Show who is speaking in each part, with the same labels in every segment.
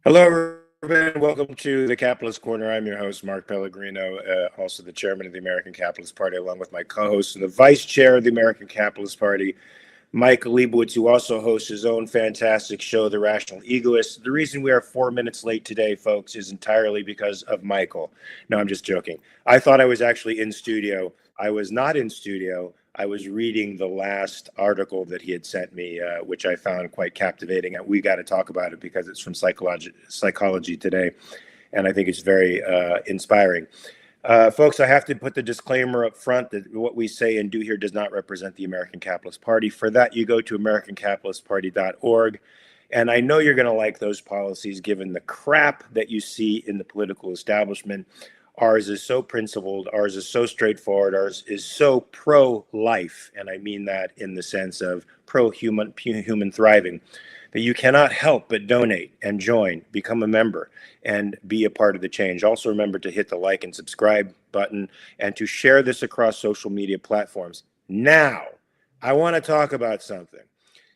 Speaker 1: Hello, everyone. Welcome to the Capitalist Corner. I'm your host, Mark Pellegrino, also the chairman of the American Capitalist Party, along with my co-host and the vice chair of the American Capitalist Party, Mike Liebowitz, who also hosts his own fantastic show, The Rational Egoist. The reason we are 4 minutes late today, folks, is entirely because of Michael. No, I'm just joking. I thought I was actually in studio. I was not in studio. I was reading the last article that he had sent me, which I found quite captivating. And we got to talk about it because it's from Psychology Today, and I think it's very inspiring. Folks, I have to put the disclaimer up front that what we say and do here does not represent the American Capitalist Party. For that, you go to americancapitalistparty.org. And I know you're going to like those policies given the crap that you see in the political establishment. Ours is so principled, ours is so straightforward, ours is so pro-life, and I mean that in the sense of pro-human thriving, that you cannot help but donate and join, become a member, and be a part of the change. Also remember to hit the like and subscribe button and to share this across social media platforms. Now, I want to talk about something.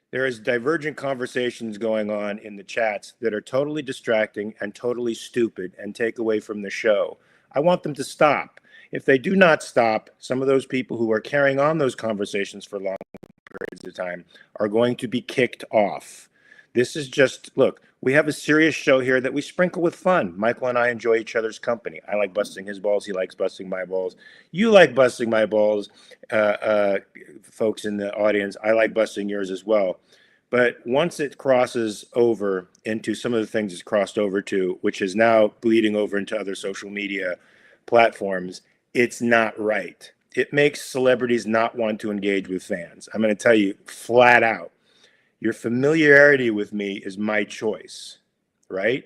Speaker 1: There is divergent conversations going on in the chats that are totally distracting and totally stupid and take away from the show. I want them to stop. If they do not stop, some of those people who are carrying on those conversations for long periods of time are going to be kicked off. This is just, look, we have a serious show here that we sprinkle with fun. Michael and I enjoy each other's company. I like busting his balls. He likes busting my balls. You like busting my balls, folks in the audience. I like busting yours as well. But once it crosses over into some of the things it's crossed over to, which is now bleeding over into other social media platforms, it's not right. It makes celebrities not want to engage with fans. I'm going to tell you flat out, your familiarity with me is my choice, right?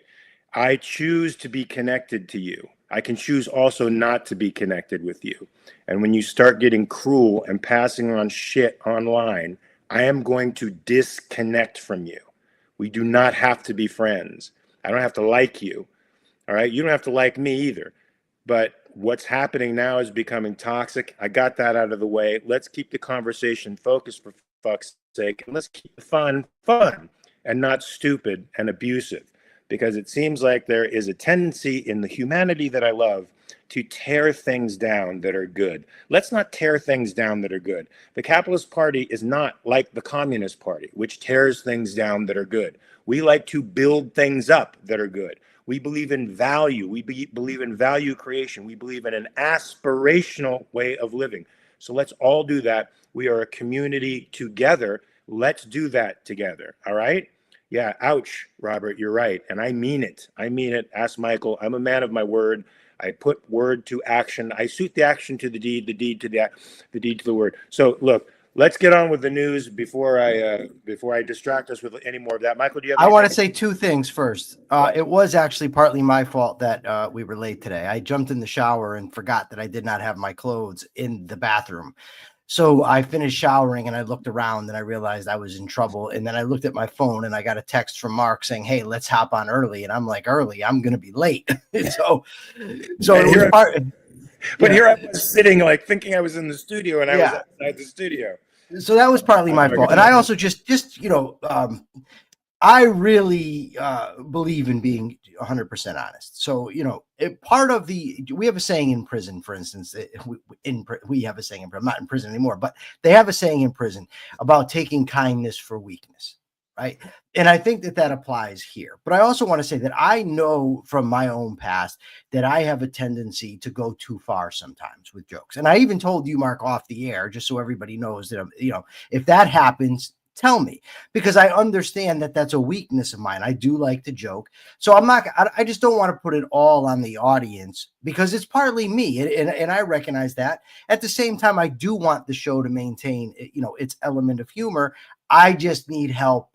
Speaker 1: I choose to be connected to you. I can choose also not to be connected with you. And when you start getting cruel and passing on shit online, I am going to disconnect from you. We do not have to be friends. I don't have to like you. All right. You don't have to like me either. But what's happening now is becoming toxic. I got that out of the way. Let's keep the conversation focused for fuck's sake. And let's keep the fun and not stupid and abusive. Because it seems like there is a tendency in the humanity that I love to tear things down that are good. Let's not tear things down that are good. The Capitalist Party is not like the Communist Party, which tears things down that are good. We like to build things up that are good. We believe in value. We believe in value creation. We believe in an aspirational way of living. So let's all do that. We are a community together. Let's do that together. All right? Yeah, ouch, Robert, you're right. And I mean it. I mean it. Ask Michael. I'm a man of my word. I put word to action. I suit the action to the deed to the deed to the word. So look, let's get on with the news before I distract us with any more of that. Michael, do you have
Speaker 2: I
Speaker 1: anything?
Speaker 2: want to say two things first. It was actually partly my fault that we were late today. I jumped in the shower and forgot that I did not have my clothes in the bathroom. So I finished showering and I looked around and I realized I was in trouble. And then I looked at my phone and I got a text from Mark saying, "Hey, let's hop on early." And I'm like, "Early? I'm going to be late." so it was part.
Speaker 1: But here I was sitting, like thinking I was in the studio, and I was outside the studio.
Speaker 2: So that was partly my fault. And I also just I really believe in being 100% honest. So, part of we have a saying in prison, for instance, we have a saying in prison, I'm not in prison anymore, but they have a saying in prison about taking kindness for weakness, right? And I think that applies here. But I also want to say that I know from my own past that I have a tendency to go too far sometimes with jokes. And I even told you, Mark, off the air, just so everybody knows that, if that happens, tell me, because I understand that that's a weakness of mine. I do like to joke. So I just don't want to put it all on the audience because it's partly me. And I recognize that. At the same time, I do want the show to maintain, its element of humor. I just need help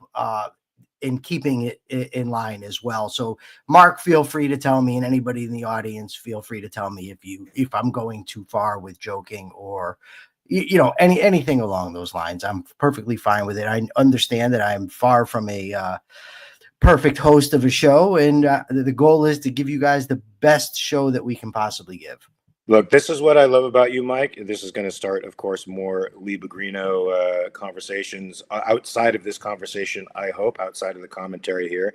Speaker 2: in keeping it in line as well. So Mark, feel free to tell me, and anybody in the audience, feel free to tell me if I'm going too far with joking or anything along those lines. I'm perfectly fine with it. I understand that I'm far from a perfect host of a show, and the goal is to give you guys the best show that we can possibly give.
Speaker 1: Look, this is what I love about you, Mike. This is going to start, of course, more Liebowitz conversations outside of this conversation, I hope, outside of the commentary here.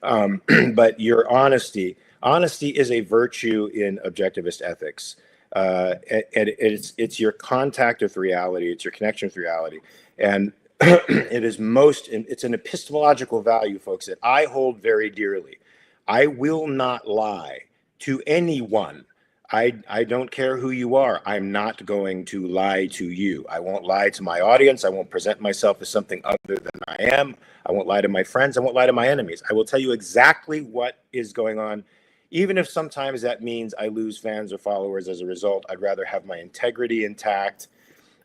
Speaker 1: But your honesty is a virtue in objectivist ethics. And it's your contact with reality. It's your connection with reality. And it's an epistemological value, folks, that I hold very dearly. I will not lie to anyone. I don't care who you are. I'm not going to lie to you. I won't lie to my audience. I won't present myself as something other than I am. I won't lie to my friends. I won't lie to my enemies. I will tell you exactly what is going on, even if sometimes that means I lose fans or followers as a result. I'd rather have my integrity intact.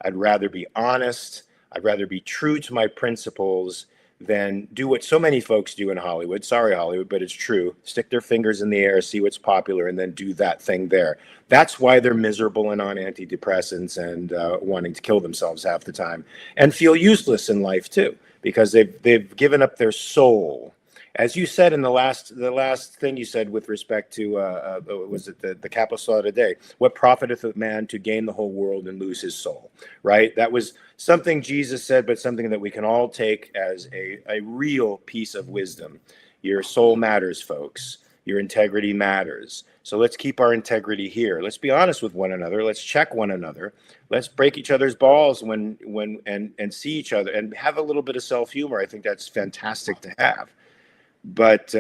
Speaker 1: I'd rather be honest. I'd rather be true to my principles than do what so many folks do in Hollywood. Sorry, Hollywood, but it's true. Stick their fingers in the air, see what's popular, and then do that thing there. That's why they're miserable and on antidepressants and wanting to kill themselves half the time, and feel useless in life too, because they've given up their soul. As you said in the last thing you said with respect to was it the capitalist law today? What profiteth a man to gain the whole world and lose his soul? Right? That was something Jesus said, but something that we can all take as a real piece of wisdom. Your soul matters, folks. Your integrity matters. So let's keep our integrity here. Let's be honest with one another. Let's check one another. Let's break each other's balls and see each other and have a little bit of self-humor. I think that's fantastic to have. But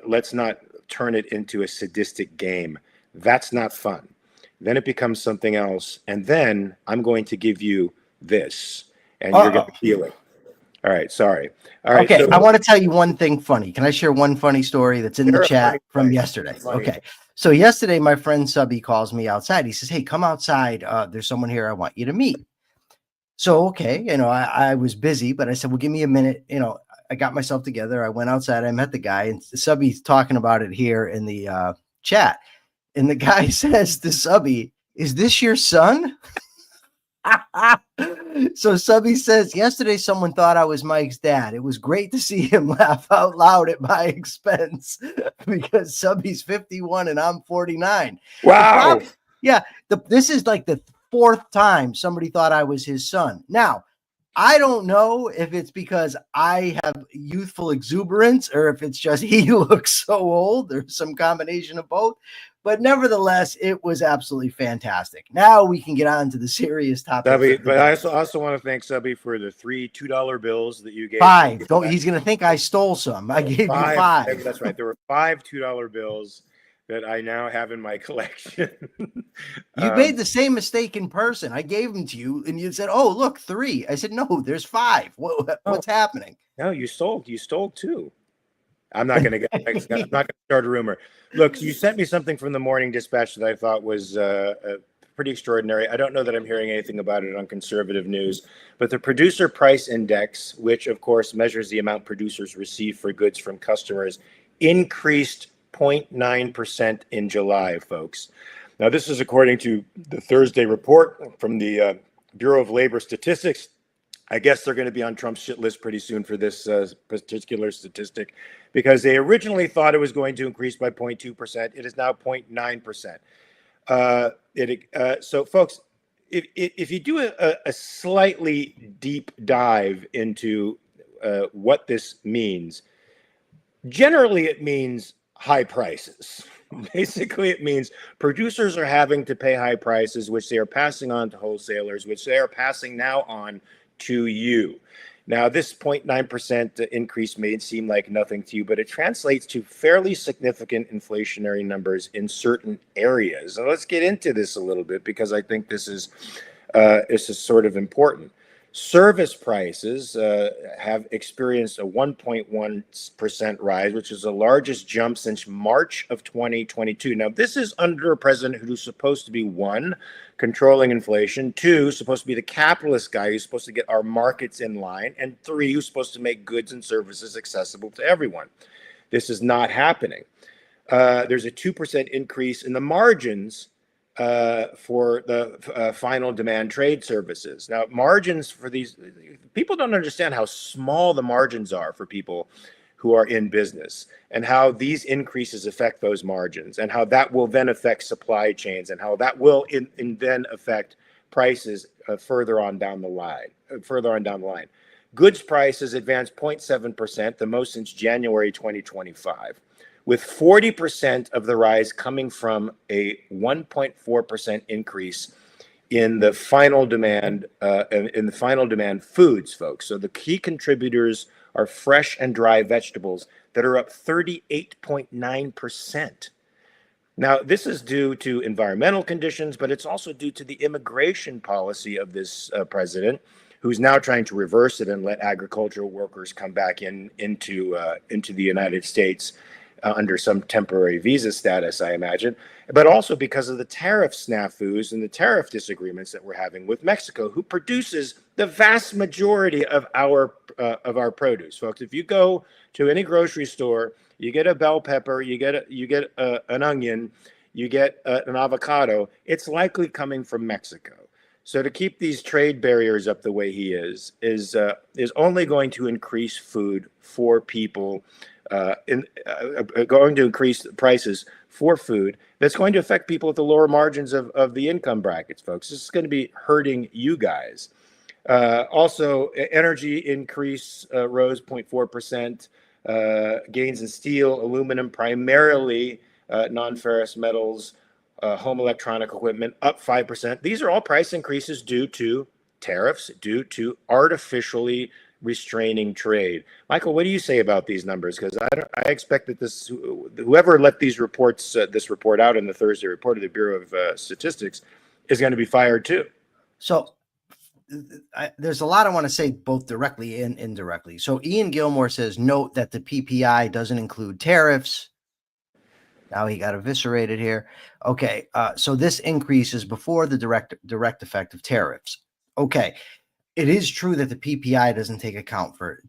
Speaker 1: let's not turn it into a sadistic game. That's not fun. Then it becomes something else, and then I'm going to give you this, and you're going to feel it. All right, sorry. All right.
Speaker 2: Okay,
Speaker 1: so,
Speaker 2: I want to tell you one thing funny. Can I share one funny story that's in the chat from yesterday? Okay, so yesterday my friend Subby calls me outside. He says, "Hey, come outside. There's someone here I want you to meet." So okay, I was busy, but I said, "Well, give me a minute." I got myself together. I went outside. I met the guy, and Subby's talking about it here in the chat. And the guy says to Subby, "Is this your son?" So Subby says, "Yesterday someone thought I was Mike's dad. It was great to see him laugh out loud at my expense because Subby's 51 and I'm 49."
Speaker 1: Wow.
Speaker 2: This is like the fourth time somebody thought I was his son. Now, I don't know if it's because I have youthful exuberance or if it's just he looks so old or some combination of both. But nevertheless, it was absolutely fantastic. Now we can get on to the serious topic.
Speaker 1: Subby, but I also want to thank Subby for the 3 $2 bills that you gave.
Speaker 2: 5. He's going to think I stole some. I gave you 5.
Speaker 1: That's right. There were 5 $2 bills that I now have in my collection.
Speaker 2: You made the same mistake in person. I gave them to you, and you said, "Oh, look, 3." I said, "No, there's 5. What's happening?"
Speaker 1: No, you stole 2. I'm not going to start a rumor. Look, you sent me something from the Morning Dispatch that I thought was pretty extraordinary. I don't know that I'm hearing anything about it on conservative news, but the Producer Price Index, which of course measures the amount producers receive for goods from customers, increased 0.9% in July, folks. Now, this is according to the Thursday report from the Bureau of Labor Statistics. I guess they're going to be on Trump's shit list pretty soon for this particular statistic, because they originally thought it was going to increase by 0.2%. It is now 0.9%. So, folks, if you do a slightly deep dive into what this means, generally it means high prices. Basically, it means producers are having to pay high prices, which they are passing on to wholesalers, which they are passing now on to you. Now, this 0.9% increase may seem like nothing to you, but it translates to fairly significant inflationary numbers in certain areas. So let's get into this a little bit, because I think this is sort of important. Service prices have experienced a 1.1% rise, which is the largest jump since March of 2022. Now, this is under a president who's supposed to be, 1, controlling inflation, 2, supposed to be the capitalist guy who's supposed to get our markets in line, and 3, who's supposed to make goods and services accessible to everyone. This is not happening. There's a 2% increase in the margins for the final demand trade services. Now, margins for these people don't understand how small the margins are for people who are in business, and how these increases affect those margins, and how that will then affect supply chains, and how that will then affect prices further on down the line. Goods prices advanced 0.7%, the most since January 2025, with 40% of the rise coming from a 1.4% increase in the final demand foods, folks. So the key contributors are fresh and dry vegetables that are up 38.9%. Now, this is due to environmental conditions, but it's also due to the immigration policy of this president, who's now trying to reverse it and let agricultural workers come back into the United States under some temporary visa status, I imagine, but also because of the tariff snafus and the tariff disagreements that we're having with Mexico, who produces the vast majority of our produce, folks. If you go to any grocery store, you get a bell pepper, you get an onion, you get an avocado. It's likely coming from Mexico. So to keep these trade barriers up the way he is only going to increase food for people. Going to increase prices for food. That's going to affect people at the lower margins of the income brackets, folks. This is going to be hurting you guys. Also, energy increase rose 0.4%. Gains in steel, aluminum, primarily non-ferrous metals, home electronic equipment, up 5%. These are all price increases due to tariffs, due to artificially restraining trade. Michael, what do you say about these numbers? Because I expect that whoever let this report out in the Thursday report of the Bureau of Statistics is going to be fired too.
Speaker 2: So there's a lot I want to say, both directly and indirectly. So Ian Gilmore says, note that the PPI doesn't include tariffs. Now he got eviscerated here. Okay, so this increase is before the direct effect of tariffs. Okay. It is true that the PPI doesn't take account for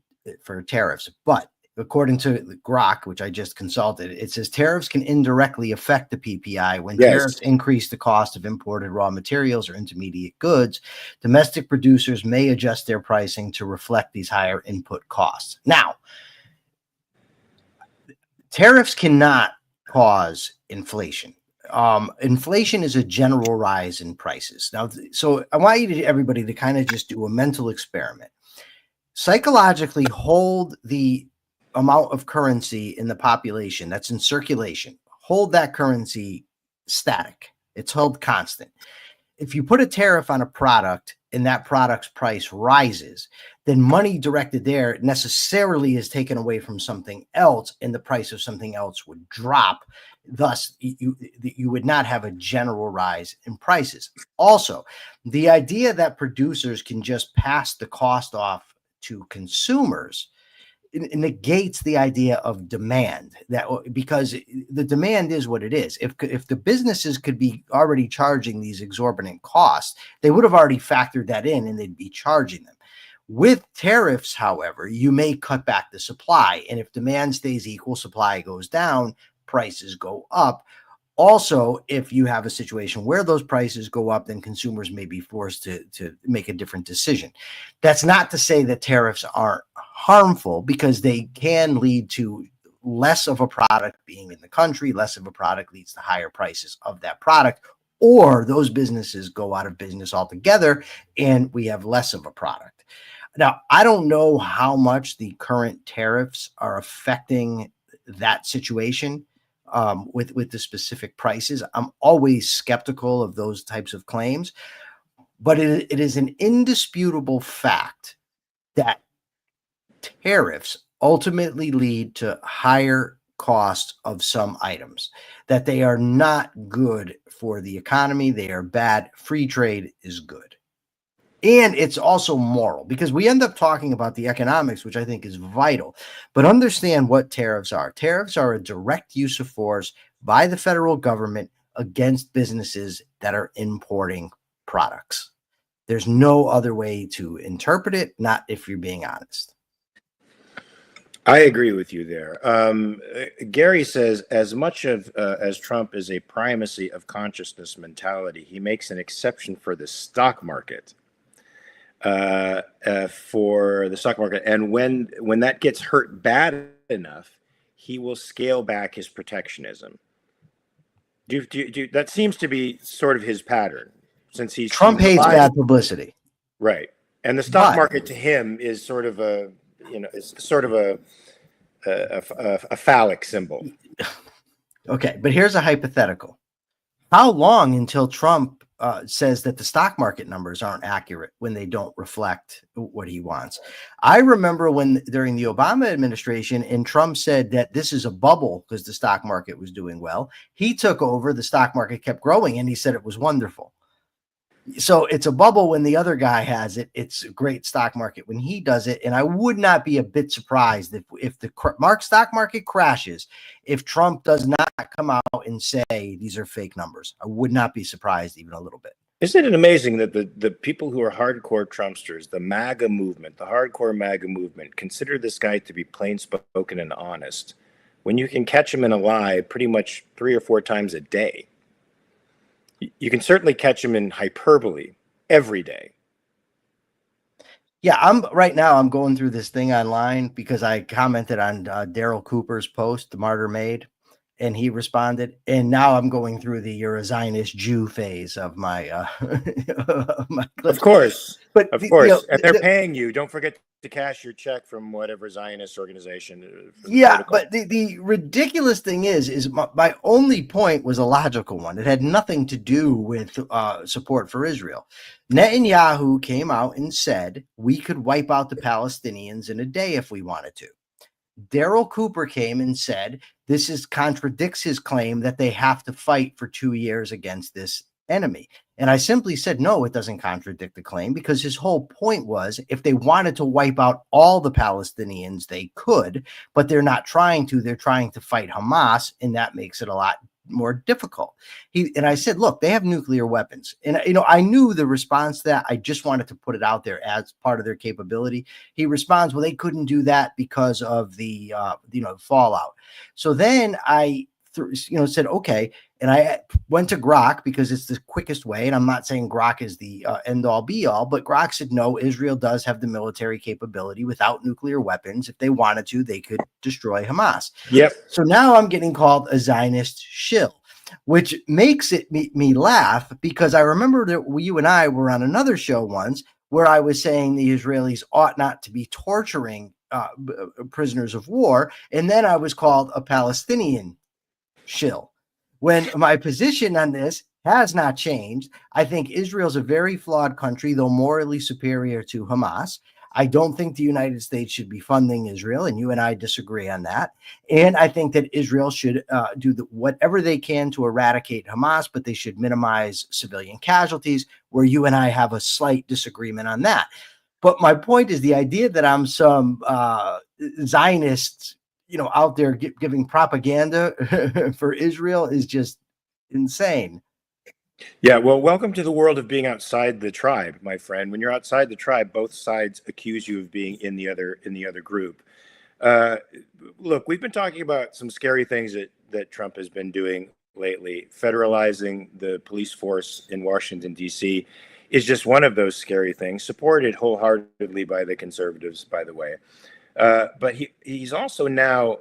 Speaker 2: tariffs, but according to the Grok, which I just consulted, it says tariffs can indirectly affect the PPI when tariffs increase the cost of imported raw materials or intermediate goods. Domestic producers may adjust their pricing to reflect these higher input costs. Now, tariffs cannot cause inflation. Inflation is a general rise in prices. Now, so I want everybody to kind of just do a mental experiment. Psychologically hold the amount of currency in the population that's in circulation. Hold that currency static. It's held constant. If you put a tariff on a product and that product's price rises, then money directed there necessarily is taken away from something else, and the price of something else would drop. Thus, you would not have a general rise in prices. Also, the idea that producers can just pass the cost off to consumers negates the idea of demand, that because the demand is what it is. If the businesses could be already charging these exorbitant costs, they would have already factored that in and they'd be charging them. With tariffs, however, you may cut back the supply, and if demand stays equal, supply goes down, prices go up. Also, if you have a situation where those prices go up, then consumers may be forced to make a different decision. That's not to say that tariffs aren't harmful, because they can lead to less of a product being in the country. Less of a product leads to higher prices of that product, or those businesses go out of business altogether and we have less of a product. Now, I don't know how much the current tariffs are affecting that situation. With the specific prices, I'm always skeptical of those types of claims, but it is an indisputable fact that tariffs ultimately lead to higher costs of some items, that they are not good for the economy. They are bad. Free trade is good. And it's also moral, because we end up talking about the economics, which I think is vital. But understand what tariffs are. Tariffs are a direct use of force by the federal government against businesses that are importing products. There's no other way to interpret it, not if you're being honest.
Speaker 1: I agree with you there. Gary says, as much of as Trump is a primacy of consciousness mentality, he makes an exception for the stock market. For the stock market, and when that gets hurt bad enough, he will scale back his protectionism. That seems to be sort of his pattern, since Trump
Speaker 2: hates bad publicity,
Speaker 1: right? And the stock
Speaker 2: But
Speaker 1: market to him is sort of a, is sort of a phallic symbol.
Speaker 2: okay, but here's a hypothetical. How long until Trump says that the stock market numbers aren't accurate when they don't reflect what he wants? I remember when during the Obama administration and Trump said that this is a bubble because the stock market was doing well. He took over, the stock market kept growing, and he said it was wonderful. So it's a bubble when the other guy has it. It's a great stock market when he does it. And I would not be a bit surprised if the stock market crashes, if Trump does not come out and say these are fake numbers. I would not be surprised even a little bit.
Speaker 1: Isn't it amazing that the people who are hardcore Trumpsters, the MAGA movement, the hardcore MAGA movement, consider this guy to be plain spoken and honest when you can catch him in a lie pretty much 3 or 4 times a day? You can certainly catch him in hyperbole every day.
Speaker 2: Yeah, I'm going through this thing online because I commented on Daryl Cooper's post, The Martyr Made, and he responded. And now I'm going through the "you're a Zionist Jew" phase of my my clips.
Speaker 1: Of course,
Speaker 2: but
Speaker 1: of course, and they're paying you. Don't forget to cash your check from whatever Zionist organization.
Speaker 2: Yeah, but the ridiculous thing is my only point was a logical one. It had nothing to do with support for Israel. Netanyahu came out and said we could wipe out the Palestinians in a day if we wanted to. Daryl Cooper came and said this contradicts his claim that they have to fight for 2 years against this enemy. And I simply said, no, it doesn't contradict the claim, because his whole point was if they wanted to wipe out all the Palestinians, they could, but they're not trying to. They're trying to fight Hamas, and that makes it a lot more difficult. And I said, look, they have nuclear weapons. And, I knew the response to that. I just wanted to put it out there as part of their capability. He responds, well, they couldn't do that because of the, fallout. So then I said, okay. And I went to Grok because it's the quickest way. And I'm not saying Grok is the end all be all, but Grok said, no, Israel does have the military capability without nuclear weapons. If they wanted to, they could destroy Hamas.
Speaker 1: Yep.
Speaker 2: So now I'm getting called a Zionist shill, which makes it me laugh, because I remember that you and I were on another show once where I was saying the Israelis ought not to be torturing prisoners of war. And then I was called a Palestinian shill, when my position on this has not changed. I think Israel's a very flawed country, though morally superior to Hamas. I don't think the United States should be funding Israel, and you and I disagree on that. And I think that Israel should do whatever they can to eradicate Hamas, but they should minimize civilian casualties, where you and I have a slight disagreement on that. But my point is the idea that I'm some Zionist, out there giving propaganda for Israel is just insane.
Speaker 1: Yeah, well, welcome to the world of being outside the tribe, my friend. When you're outside the tribe, both sides accuse you of being in the other group. Look, we've been talking about some scary things that Trump has been doing lately. Federalizing the police force in Washington, D.C. is just one of those scary things, supported wholeheartedly by the conservatives, by the way. But he's also now,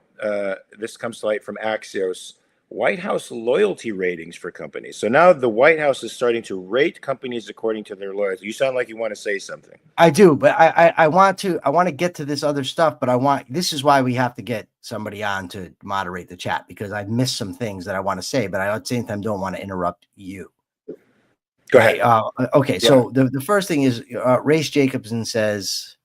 Speaker 1: this comes to light from Axios, White House loyalty ratings for companies. So now the White House is starting to rate companies according to their loyalty. You sound like you want to say something.
Speaker 2: I do, but I want to get to this other stuff, but this is why we have to get somebody on to moderate the chat, because I've missed some things that I want to say, but I at the same time don't want to interrupt you.
Speaker 1: Go ahead.
Speaker 2: Okay. Yeah. So the first thing is Race Jacobson says,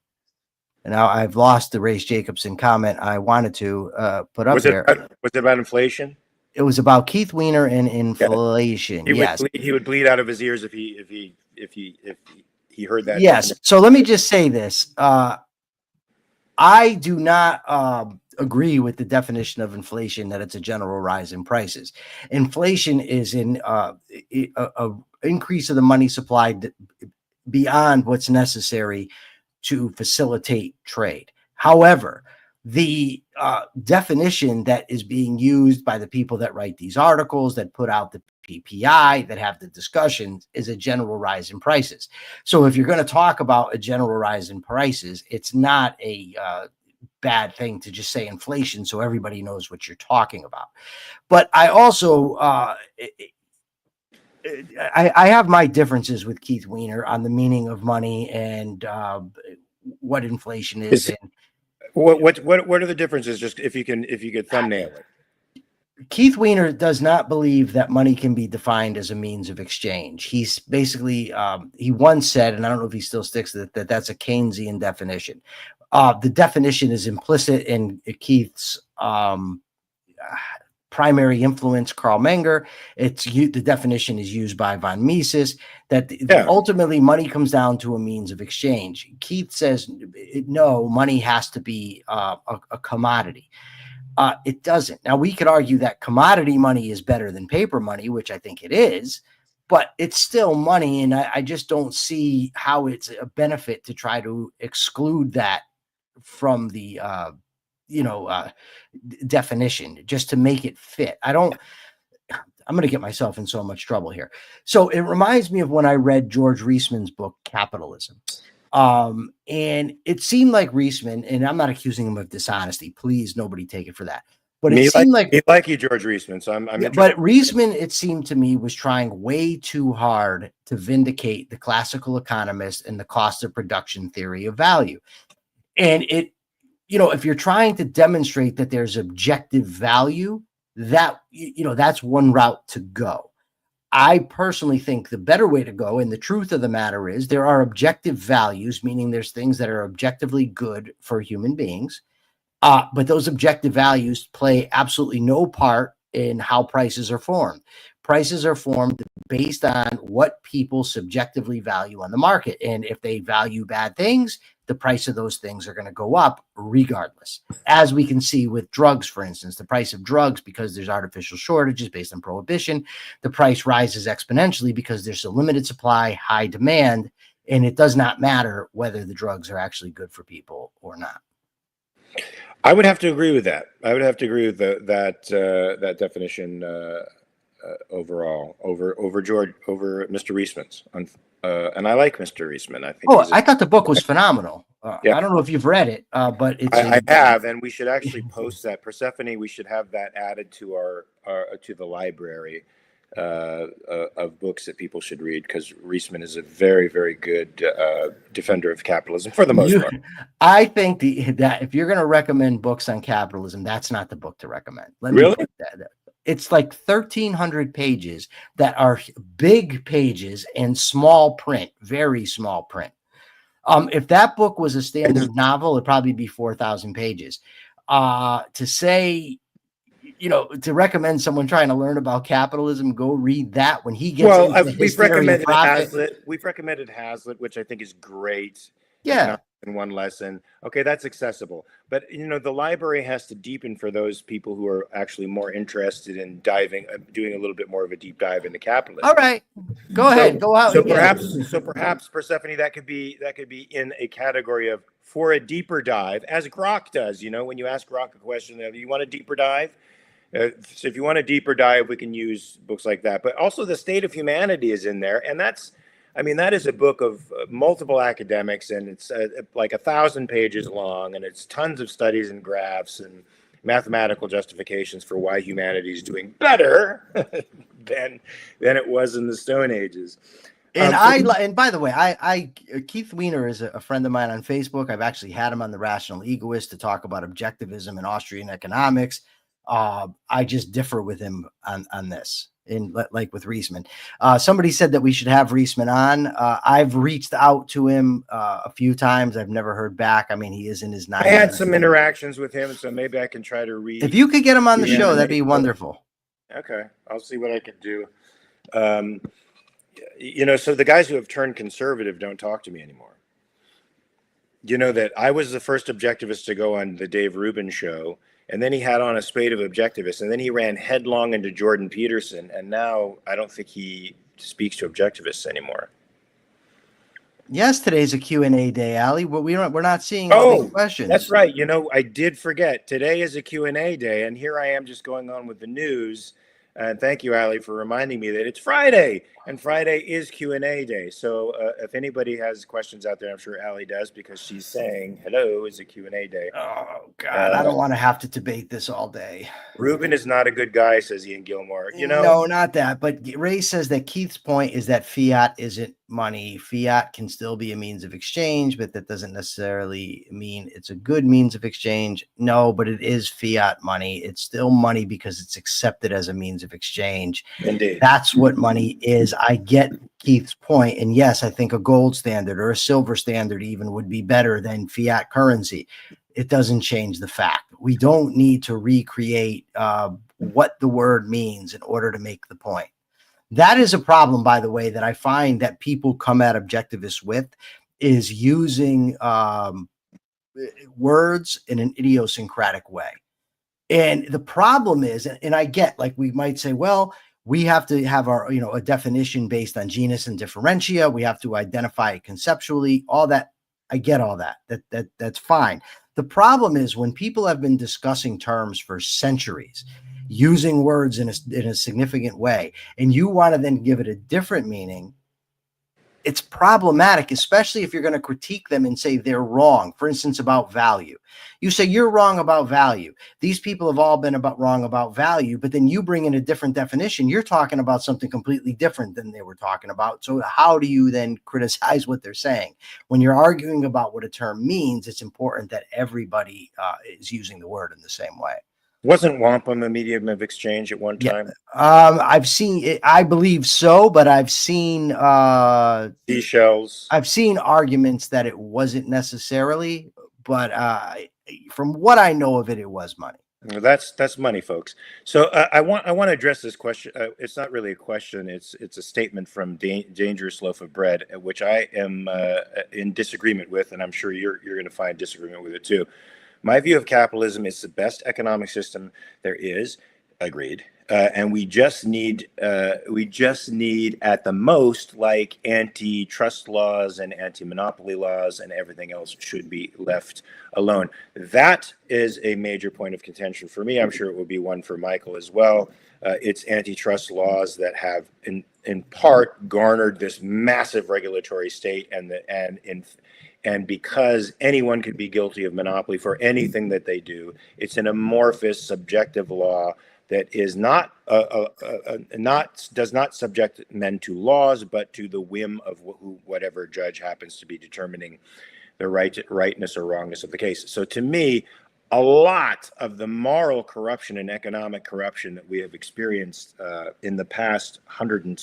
Speaker 2: and now I've lost the Race Jacobson comment I wanted to put up there.
Speaker 1: Was it about inflation?
Speaker 2: It was about Keith Weiner and inflation.
Speaker 1: Yeah. He would bleed out of his ears if he heard that.
Speaker 2: Yes. So let me just say this. I do not agree with the definition of inflation, that it's a general rise in prices. Inflation is an increase of the money supply beyond what's necessary to facilitate trade. However, the definition that is being used by the people that write these articles, that put out the PPI, that have the discussions, is a general rise in prices. So if you're going to talk about a general rise in prices, it's not a bad thing to just say inflation so everybody knows what you're talking about. But I also I have my differences with Keith Weiner on the meaning of money and what inflation is. And
Speaker 1: what are the differences? Just if you could thumbnail it.
Speaker 2: Keith Weiner does not believe that money can be defined as a means of exchange. He's basically, he once said, and I don't know if he still sticks to that, that's a Keynesian definition. The definition is implicit in Keith's primary influence, Carl Menger. The definition is used by von Mises, that ultimately money comes down to a means of exchange. Keith says, no, money has to be a commodity. It doesn't. Now, we could argue that commodity money is better than paper money, which I think it is, but it's still money. And I just don't see how it's a benefit to try to exclude that from the, definition just to make it fit. I'm going to get myself in so much trouble here. So it reminds me of when I read George Reisman's book, Capitalism. And it seemed like Reisman, and I'm not accusing him of dishonesty, please, nobody take it for that. But it seemed like
Speaker 1: you, George Reisman. So I'm
Speaker 2: but Reisman, it seemed to me, was trying way too hard to vindicate the classical economist and the cost of production theory of value. And if you're trying to demonstrate that there's objective value, that's one route to go. I personally think the better way to go, and the truth of the matter is, there are objective values, meaning there's things that are objectively good for human beings, but those objective values play absolutely no part in how prices are formed. Prices are formed based on what people subjectively value on the market, and if they value bad things, the price of those things are going to go up regardless. As we can see with drugs, for instance, the price of drugs, because there's artificial shortages based on prohibition, the price rises exponentially because there's a limited supply, high demand, and it does not matter whether the drugs are actually good for people or not.
Speaker 1: I would have to agree with that. I would have to agree with that definition overall over Mr. Reisman's. And I like Mr. Reisman. I think.
Speaker 2: I thought the book was phenomenal. I don't know if you've read it, but it's.
Speaker 1: I have, and we should actually post that. Persephone, we should have that added to our to the library of books that people should read, because Reisman is a very, very good defender of capitalism for the most part.
Speaker 2: I think that if you're going to recommend books on capitalism, that's not the book to recommend.
Speaker 1: Really?
Speaker 2: It's like 1,300 pages that are big pages and small print, very small print. If that book was a standard novel, it'd probably be 4,000 pages. To say, to recommend someone trying to learn about capitalism, go read that when he gets
Speaker 1: we've recommended Hazlitt. We've recommended Hazlitt, which I think is great.
Speaker 2: Yeah.
Speaker 1: In one lesson. Okay, that's accessible. But, the library has to deepen for those people who are actually more interested in doing a little bit more of a deep dive into capitalism.
Speaker 2: All right, go ahead, go out.
Speaker 1: So perhaps Persephone, that could be in a category of for a deeper dive, as Grok does. When you ask Grok a question, do you want a deeper dive? So if you want a deeper dive, we can use books like that. But also The State of Humanity is in there, and that is a book of multiple academics, and it's like 1,000 pages long, and it's tons of studies and graphs and mathematical justifications for why humanity is doing better than it was in the Stone Ages.
Speaker 2: And and by the way, Keith Weiner is a friend of mine on Facebook. I've actually had him on The Rational Egoist to talk about objectivism and Austrian economics. I just differ with him on this. Like with Reisman. Somebody said that we should have Reisman on. I've reached out to him a few times. I've never heard back. I mean, he is in his 90s.
Speaker 1: I had some interactions with him, so maybe I can try to read.
Speaker 2: If you could get him on the show, that'd be wonderful.
Speaker 1: Okay, I'll see what I can do. So the guys who have turned conservative don't talk to me anymore. That I was the first objectivist to go on the Dave Rubin show, and then he had on a spate of objectivists, and then he ran headlong into Jordan Peterson, and now I don't think he speaks to objectivists anymore.
Speaker 2: Yes, today's a Q&A day, Ali, but we're not seeing all these questions.
Speaker 1: That's right. I did forget. Today is a Q&A day, and here I am just going on with the news. And thank you, Ali, for reminding me that it's Friday, and Friday is Q&A day. So if anybody has questions out there, I'm sure Ali does, because she's saying, hello, is a Q&A day.
Speaker 2: Oh, God, I don't want to have to debate this all day.
Speaker 1: Ruben is not a good guy, says Ian Gilmore.
Speaker 2: No, not that. But Ray says that Keith's point is that fiat isn't money. Fiat can still be a means of exchange, but that doesn't necessarily mean it's a good means of exchange. No, but it is fiat money. It's still money because it's accepted as a means of exchange.
Speaker 1: Indeed.
Speaker 2: That's what money is. I get Keith's point. And yes, I think a gold standard or a silver standard even would be better than fiat currency. It doesn't change the fact. We don't need to recreate what the word means in order to make the point. That is a problem, by the way, that I find that people come at objectivists with, is using words in an idiosyncratic way. And the problem is, and I get, like, we might say, well, we have to have our, a definition based on genus and differentia. We have to identify it conceptually, all that. I get all that. That's fine. The problem is when people have been discussing terms for centuries, using words in a significant way, and you want to then give it a different meaning, it's problematic, especially if you're going to critique them and say they're wrong. For instance, about value. You say you're wrong about value. These people have all been wrong about value, but then you bring in a different definition. You're talking about something completely different than they were talking about. So how do you then criticize what they're saying? When you're arguing about what a term means, it's important that everybody is using the word in the same way.
Speaker 1: Wasn't wampum a medium of exchange at one time?
Speaker 2: I've seen it, I believe so, but I've seen
Speaker 1: seashells.
Speaker 2: I've seen arguments that it wasn't necessarily, but from what I know of it, it was money.
Speaker 1: That's money, folks. So I want to address this question. It's not really a question. It's a statement from Dangerous Loaf of Bread, which I am in disagreement with, and I'm sure you're going to find disagreement with it too. My view of capitalism is the best economic system there is. Agreed. And we just need at the most, like, antitrust laws and anti-monopoly laws, and everything else should be left alone. That is a major point of contention for me. I'm sure it will be one for Michael as well. It's antitrust laws that have in part garnered this massive regulatory state, and because anyone could be guilty of monopoly for anything that they do, it's an amorphous, subjective law that is does not subject men to laws, but to the whim of whatever judge happens to be determining the rightness or wrongness of the case. So to me, a lot of the moral corruption and economic corruption that we have experienced in the past 100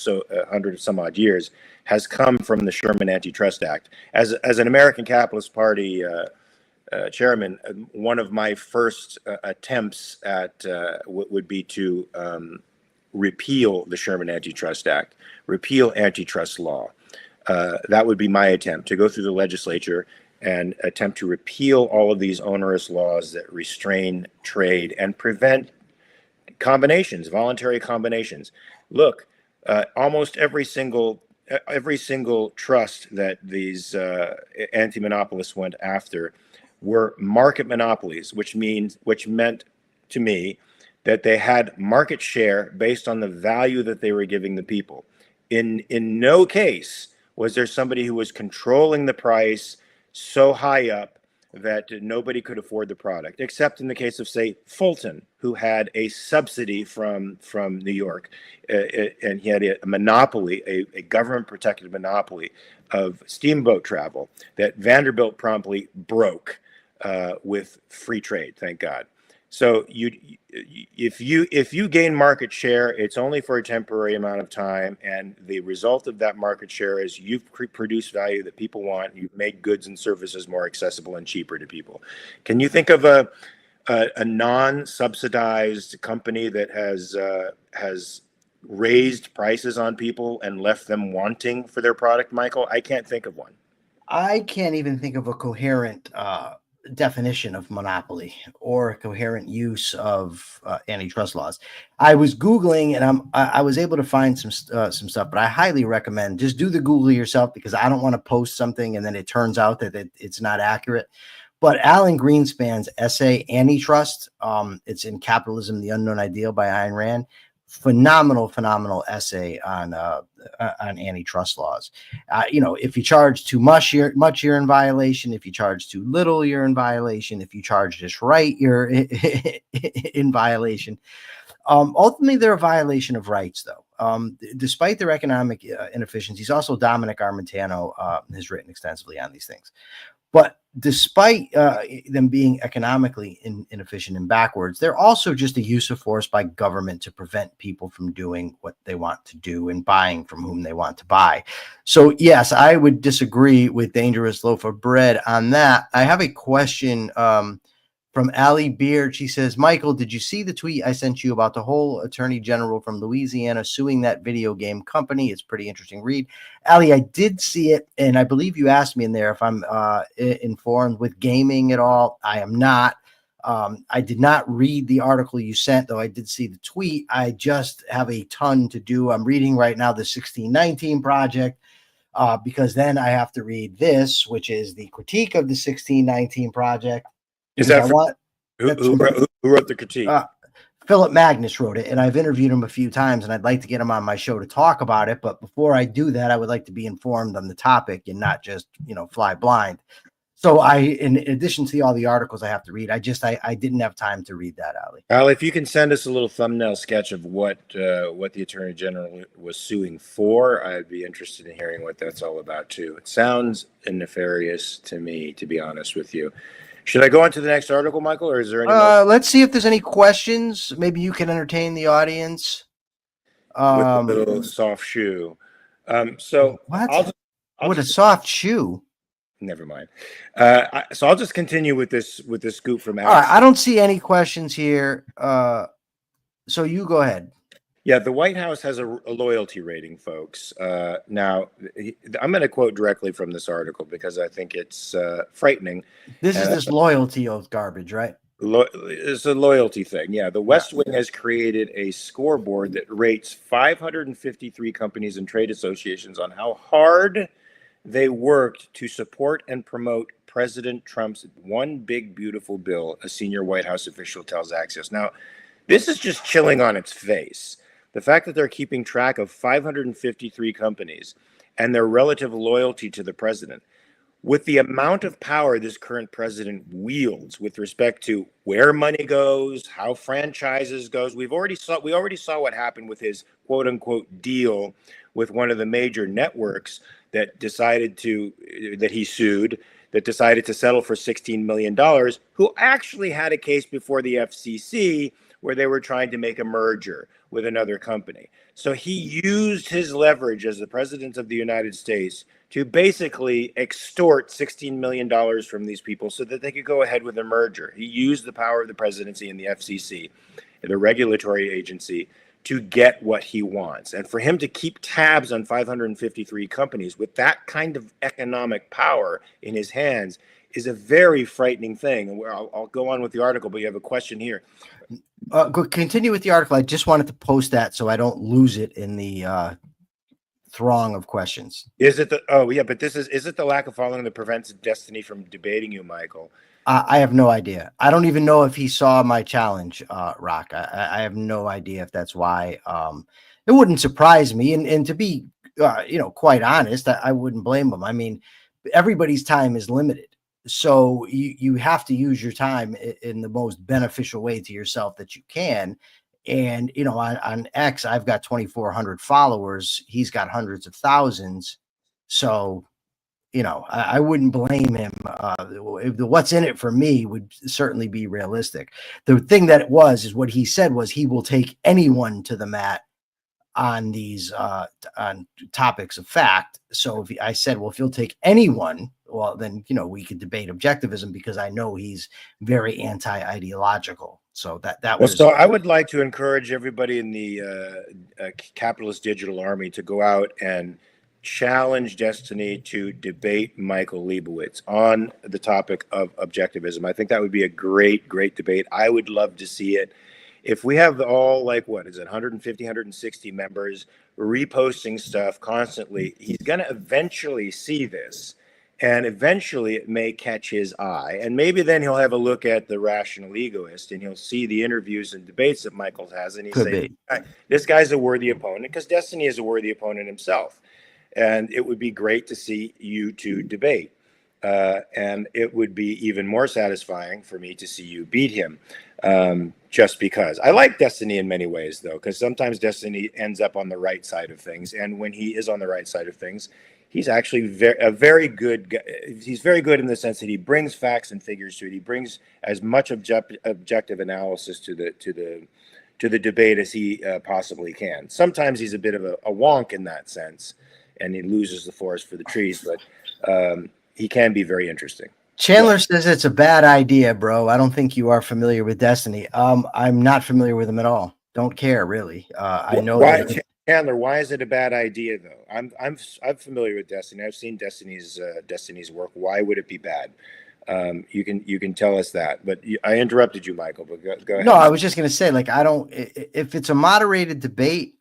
Speaker 1: some odd years has come from the Sherman Antitrust Act. As an American Capitalist Party chairman, one of my first attempts at would be to repeal the Sherman Antitrust Act, repeal antitrust law. That would be my attempt, to go through the legislature and attempt to repeal all of these onerous laws that restrain trade and prevent combinations, voluntary combinations. Look, almost every single trust that these anti-monopolists went after were market monopolies, which meant to me that they had market share based on the value that they were giving the people. In no case was there somebody who was controlling the price so high up that nobody could afford the product, except in the case of, say, Fulton, who had a subsidy from New York, and he had a monopoly, a government-protected monopoly of steamboat travel that Vanderbilt promptly broke with free trade, thank God. So if you gain market share, it's only for a temporary amount of time, and the result of that market share is you've produced value that people want. You've made goods and services more accessible and cheaper to people. Can you think of a non-subsidized company that has raised prices on people and left them wanting for their product, Michael? I can't think of one.
Speaker 2: I can't even think of a coherent definition of monopoly or a coherent use of antitrust laws. I was Googling, and I was able to find some stuff, but I highly recommend just do the Google yourself, because I don't want to post something and then it turns out that it's not accurate. But Alan Greenspan's essay, Antitrust, it's in Capitalism, the Unknown Ideal by Ayn Rand. phenomenal essay on antitrust laws. If you charge too much, you're in violation. If you charge too little, you're in violation. If you charge just right, you're in violation. Ultimately, they're a violation of rights, though. Despite their economic inefficiencies, also Dominic Armentano has written extensively on these things. But despite them being economically inefficient and backwards, they're also just a use of force by government to prevent people from doing what they want to do and buying from whom they want to buy. So, yes, I would disagree with Dangerous Loaf of Bread on that. I have a question from Allie Beard. She says, Michael, did you see the tweet I sent you about the whole attorney general from Louisiana suing that video game company? It's pretty interesting read. Allie, I did see it, and I believe you asked me in there if I'm informed with gaming at all. I am not. I did not read the article you sent, though I did see the tweet. I just have a ton to do. I'm reading right now the 1619 Project, because then I have to read this, which is the critique of the 1619 Project.
Speaker 1: Is that who wrote the critique?
Speaker 2: Philip Magnus wrote it, and I've interviewed him a few times, and I'd like to get him on my show to talk about it. But before I do that, I would like to be informed on the topic and not just, fly blind. So in addition to all the articles I have to read, I didn't have time to read that, Ali.
Speaker 1: Ali, if you can send us a little thumbnail sketch of what the Attorney General was suing for, I'd be interested in hearing what that's all about too. It sounds nefarious to me, to be honest with you. Should I go on to the next article, Michael, or is there any more?
Speaker 2: Let's see if there's any questions. Maybe you can entertain the audience.
Speaker 1: With a little soft shoe. So
Speaker 2: what? With a soft shoe?
Speaker 1: Never mind. So I'll just continue with this scoop from Alex.
Speaker 2: All right, I don't see any questions here. So you go ahead.
Speaker 1: Yeah, the White House has a loyalty rating, folks. Now, I'm going to quote directly from this article because I think it's frightening.
Speaker 2: This is this loyalty oath garbage, right?
Speaker 1: It's a loyalty thing. Yeah, the West Wing has created a scoreboard that rates 553 companies and trade associations on how hard they worked to support and promote President Trump's one big, beautiful bill, a senior White House official tells Axios. Now, this is just chilling on its face. The fact that they're keeping track of 553 companies and their relative loyalty to the president, with the amount of power this current president wields with respect to where money goes, how franchises goes. We already saw what happened with his quote unquote deal with one of the major networks that he sued, that decided to settle for $16 million, who actually had a case before the FCC where they were trying to make a merger with another company. So he used his leverage as the president of the United States to basically extort $16 million from these people so that they could go ahead with a merger. He used the power of the presidency and the FCC, the regulatory agency, to get what he wants. And for him to keep tabs on 553 companies with that kind of economic power in his hands is a very frightening thing. And I'll go on with the article, but you have a question here.
Speaker 2: Continue with the article. I just wanted to post that so I don't lose it in the throng of questions.
Speaker 1: Is it the lack of following that prevents Destiny from debating you, Michael?
Speaker 2: I have no idea. I don't even know if he saw my challenge, Rock. I have no idea if that's why. It wouldn't surprise me. And to be, quite honest, I wouldn't blame him. I mean, everybody's time is limited. So you have to use your time in the most beneficial way to yourself that you can. And, on X, I've got 2,400 followers. He's got hundreds of thousands. So, I wouldn't blame him. What's in it for me would certainly be realistic. The thing that it is what he said was he will take anyone to the mat on these on topics of fact. So I said, well, if he'll take anyone, well, then, we could debate objectivism because I know he's very anti-ideological. So that was.
Speaker 1: So I would like to encourage everybody in the capitalist digital army to go out and challenge Destiny to debate Michael Liebowitz on the topic of objectivism. I think that would be a great debate. I would love to see it. If we have all 150, 160 members reposting stuff constantly, he's going to eventually see this. And eventually it may catch his eye. And maybe then he'll have a look at the rational egoist and he'll see the interviews and debates that Michael has. And he'll say, this guy's a worthy opponent, because Destiny is a worthy opponent himself. And it would be great to see you two debate. And it would be even more satisfying for me to see you beat him, just because. I like Destiny in many ways, though, because sometimes Destiny ends up on the right side of things. And when he is on the right side of things, he's actually very good. He's very good in the sense that he brings facts and figures to it. He brings as much objective analysis to the debate as he possibly can. Sometimes he's a bit of a wonk in that sense, and he loses the forest for the trees, but he can be very interesting.
Speaker 2: Chandler says it's a bad idea, bro. I don't think you are familiar with Destiny. I'm not familiar with him at all. Don't care, really. I know that.
Speaker 1: Chandler, why is it a bad idea, though? I'm familiar with Destiny. I've seen Destiny's work. Why would it be bad? You can tell us that. But I interrupted you, Michael. But go ahead.
Speaker 2: No, I was just going to say, like, I don't. If it's a moderated debate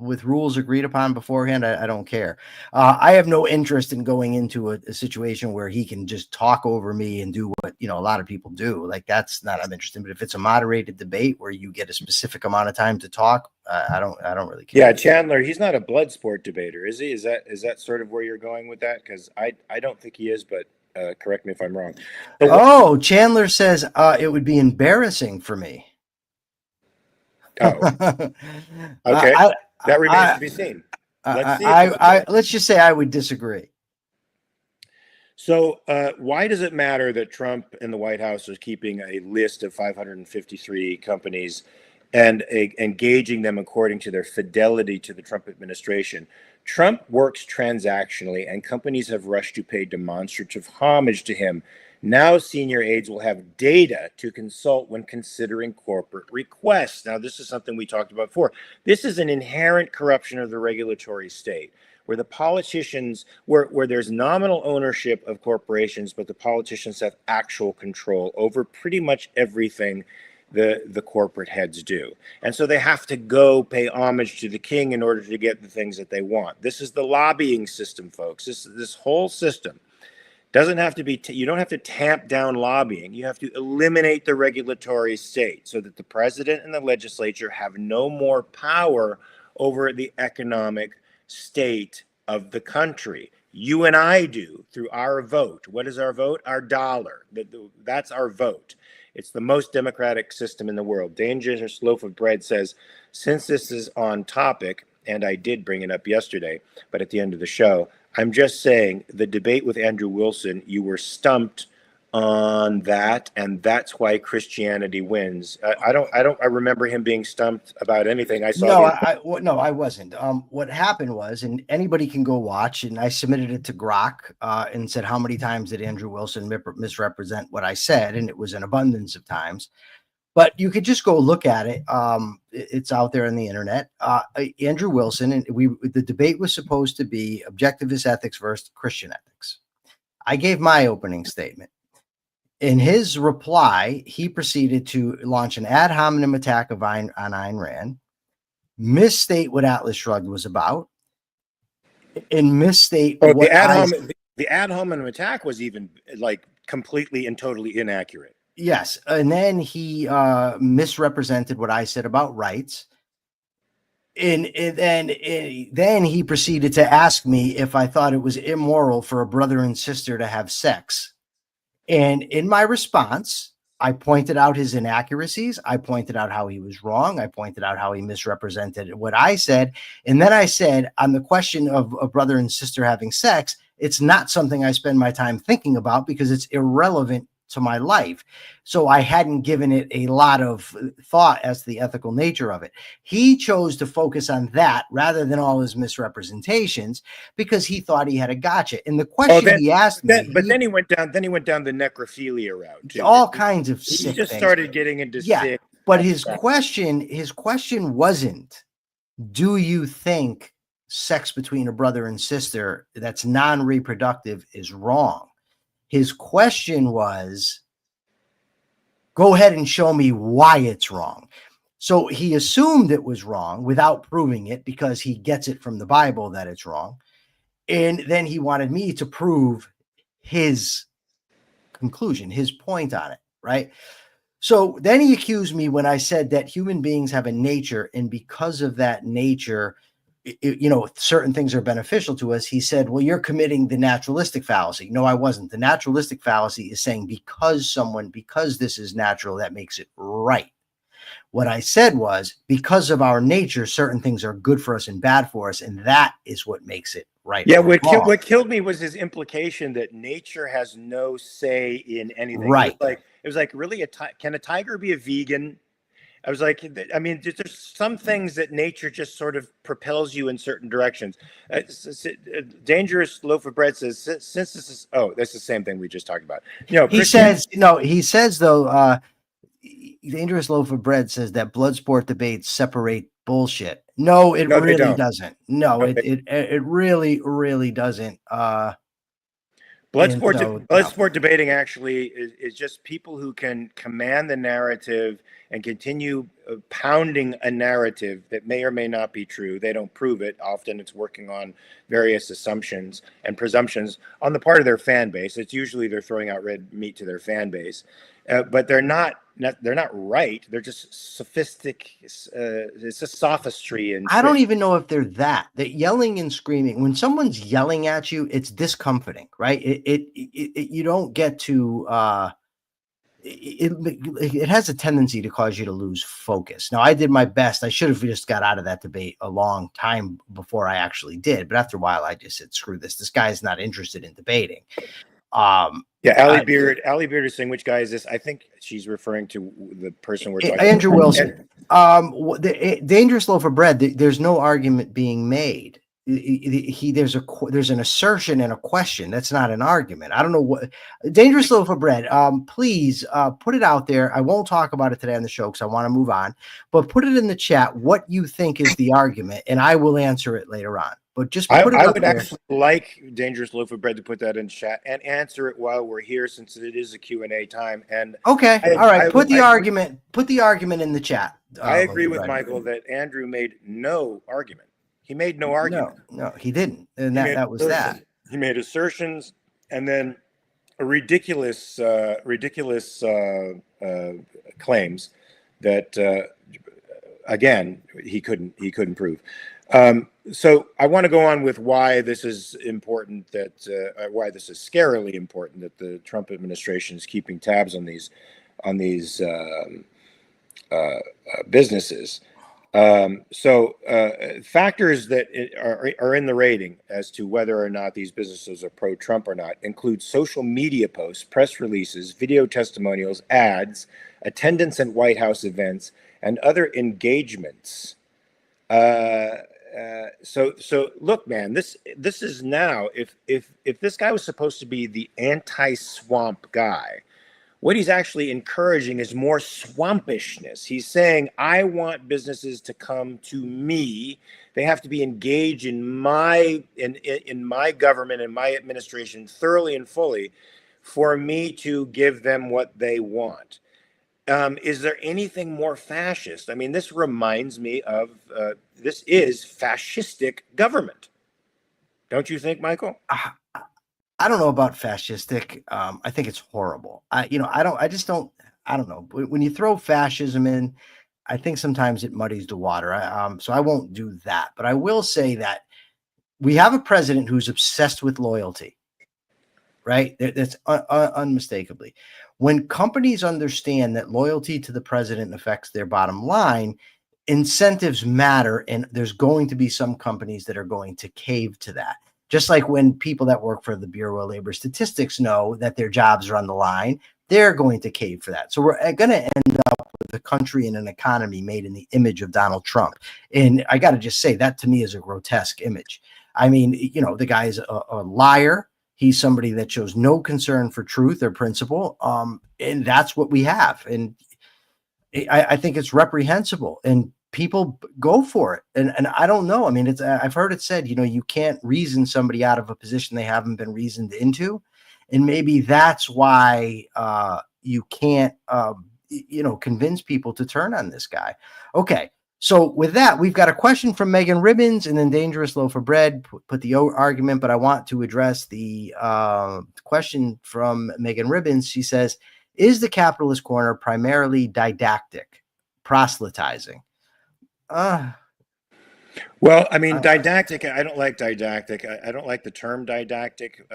Speaker 2: with rules agreed upon beforehand, I don't care. I have no interest in going into a situation where he can just talk over me and do what a lot of people do. Like, that's not I'm interested in. But if it's a moderated debate where you get a specific amount of time to talk, I don't really care.
Speaker 1: Yeah, Chandler, he's not a blood sport debater, is he? Is that sort of where you're going with that? Because I don't think he is, but. Correct me if I'm wrong.
Speaker 2: Chandler says it would be embarrassing for me.
Speaker 1: Oh, okay. That remains to be seen.
Speaker 2: Let's just say I would disagree.
Speaker 1: So why does it matter that Trump and the White House are keeping a list of 553 companies and engaging them according to their fidelity to the Trump administration? Trump works transactionally, and companies have rushed to pay demonstrative homage to him. Now senior aides will have data to consult when considering corporate requests. Now, this is something we talked about before. This is an inherent corruption of the regulatory state, where the politicians, where there's nominal ownership of corporations, but the politicians have actual control over pretty much everything the corporate heads do. And so they have to go pay homage to the king in order to get the things that they want. This is the lobbying system, folks. This whole system doesn't have to be, you don't have to tamp down lobbying. You have to eliminate the regulatory state so that the president and the legislature have no more power over the economic state of the country. You and I do through our vote. What is our vote? Our dollar. That's our vote. It's the most democratic system in the world. Dangerous Loaf of Bread says, since this is on topic, and I did bring it up yesterday, but at the end of the show, I'm just saying the debate with Andrew Wilson, you were stumped on that, and that's why Christianity wins. I remember him being stumped about anything. I saw.
Speaker 2: No, I wasn't. What happened was, and anybody can go watch, and I submitted it to Grok and said, how many times did Andrew Wilson misrepresent what I said? And it was an abundance of times. But you could just go look at it. It's out there on the internet. Andrew Wilson, and the debate was supposed to be objectivist ethics versus Christian ethics. I gave my opening statement. In his reply, he proceeded to launch an ad hominem attack on Ayn Rand, misstate what Atlas Shrugged was about, and misstate what
Speaker 1: the ad hominem attack was even like completely and totally inaccurate.
Speaker 2: Yes, and then he misrepresented what I said about rights, and then he proceeded to ask me if I thought it was immoral for a brother and sister to have sex. And in my response, I pointed out his inaccuracies. I pointed out how he was wrong. I pointed out how he misrepresented what I said. And then I said, on the question of a brother and sister having sex, it's not something I spend my time thinking about because it's irrelevant to my life. So I hadn't given it a lot of thought as to the ethical nature of it. He chose to focus on that rather than all his misrepresentations because he thought he had a gotcha. And the question he asked me,
Speaker 1: then he went down the necrophilia route too.
Speaker 2: All kinds of
Speaker 1: he
Speaker 2: sick
Speaker 1: just
Speaker 2: things.
Speaker 1: Started getting into sick.
Speaker 2: But his question wasn't, do you think sex between a brother and sister that's non-reproductive is wrong? His question was, go ahead and show me why it's wrong. So he assumed it was wrong without proving it because he gets it from the Bible that it's wrong. And then he wanted me to prove his conclusion, his point on it, right? So then he accused me when I said that human beings have a nature, and because of that nature, certain things are beneficial to us. He said, well, you're committing the naturalistic fallacy. No, I wasn't. The naturalistic fallacy is saying because this is natural, that makes it right. What I said was, because of our nature, certain things are good for us and bad for us, and that is what makes it right.
Speaker 1: Yeah, what killed me was his implication that nature has no say in anything.
Speaker 2: Right.
Speaker 1: It was like really, can a tiger be a vegan? I was like, I mean, there's some things that nature just sort of propels you in certain directions. Dangerous Loaf of Bread says, since this is, oh, that's the same thing we just talked about.
Speaker 2: He says though, Dangerous Loaf of Bread says that blood sport debates separate bullshit. No, it really doesn't. No, it really doesn't.
Speaker 1: Blood sport debating actually is just people who can command the narrative and continue pounding a narrative that may or may not be true. They don't prove it. Often it's working on various assumptions and presumptions on the part of their fan base. It's usually they're throwing out red meat to their fan base, but they're not right. They're just sophisticated. It's just sophistry. And
Speaker 2: I don't even know if they're that yelling and screaming. When someone's yelling at you, it's discomforting, right? You don't get to. It has a tendency to cause you to lose focus. Now, I did my best. I should have just got out of that debate a long time before I actually did. But after a while, I just said, screw this. This guy is not interested in debating.
Speaker 1: Yeah, Allie Beard is saying, which guy is this? I think she's referring to the person we're talking about.
Speaker 2: Andrew Wilson. The Dangerous Loaf of Bread, there's no argument being made. There's an assertion and a question. That's not an argument. I don't know what Dangerous Loaf of Bread. Please put it out there. I won't talk about it today on the show because I want to move on. But put it in the chat what you think is the argument, and I will answer it later on. But just put it
Speaker 1: I
Speaker 2: up
Speaker 1: would
Speaker 2: there.
Speaker 1: actually like Dangerous Loaf of Bread to put that in chat and answer it while we're here, since it is a Q&A time. And
Speaker 2: okay, all right. Put the argument in the chat.
Speaker 1: I agree with Michael that Andrew made no argument. He made no argument.
Speaker 2: No, he didn't. And that was that.
Speaker 1: He made assertions and then ridiculous claims that again he couldn't prove. So I want to go on with why this is important, why this is scarily important that the Trump administration is keeping tabs on these businesses. Factors that are in the rating as to whether or not these businesses are pro-Trump or not include social media posts, press releases, video testimonials, ads, attendance at White House events, and other engagements. So look, man, this is now, if this guy was supposed to be the anti-swamp guy, what he's actually encouraging is more swampishness. He's saying, I want businesses to come to me. They have to be engaged in my government and my administration thoroughly and fully for me to give them what they want. Is there anything more fascist? I mean, this reminds me of, this is fascistic government. Don't you think, Michael?
Speaker 2: I don't know about fascistic. I think it's horrible. I don't know. When you throw fascism in, I think sometimes it muddies the water. So I won't do that. But I will say that we have a president who's obsessed with loyalty, right? That's unmistakably. When companies understand that loyalty to the president affects their bottom line, incentives matter. And there's going to be some companies that are going to cave to that. Just like when people that work for the Bureau of Labor Statistics know that their jobs are on the line, they're going to cave for that. So we're going to end up with a country and an economy made in the image of Donald Trump. And I got to just say that to me is a grotesque image. I mean, the guy is a liar. He's somebody that shows no concern for truth or principle. And that's what we have. And I think it's reprehensible. And people go for it. And I don't know. I mean, I've heard it said, you can't reason somebody out of a position they haven't been reasoned into. And maybe that's why you can't, convince people to turn on this guy. Okay. So with that, we've got a question from Megan Ribbons and then Dangerous Loaf of Bread put the argument, but I want to address the question from Megan Ribbons. She says, is the capitalist corner primarily didactic, proselytizing?
Speaker 1: Well, I mean, didactic, I don't like didactic. I don't like the term didactic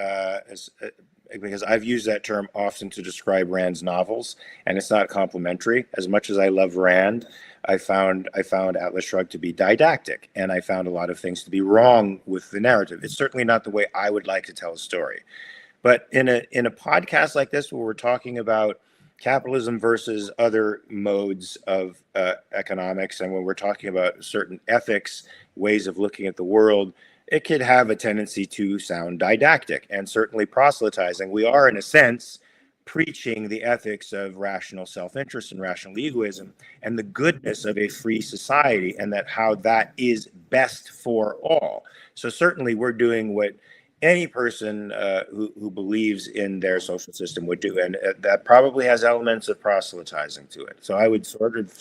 Speaker 1: because I've used that term often to describe Rand's novels, and it's not complimentary. As much as I love Rand, I found Atlas Shrugged to be didactic, and I found a lot of things to be wrong with the narrative. It's certainly not the way I would like to tell a story. But in a podcast like this, where we're talking about capitalism versus other modes of economics, and when we're talking about certain ethics, ways of looking at the world, it could have a tendency to sound didactic and certainly proselytizing. We are, in a sense, preaching the ethics of rational self-interest and rational egoism and the goodness of a free society, and that how that is best for all. So certainly we're doing what any person who believes in their social system would do, and that probably has elements of proselytizing to it. So I would sort of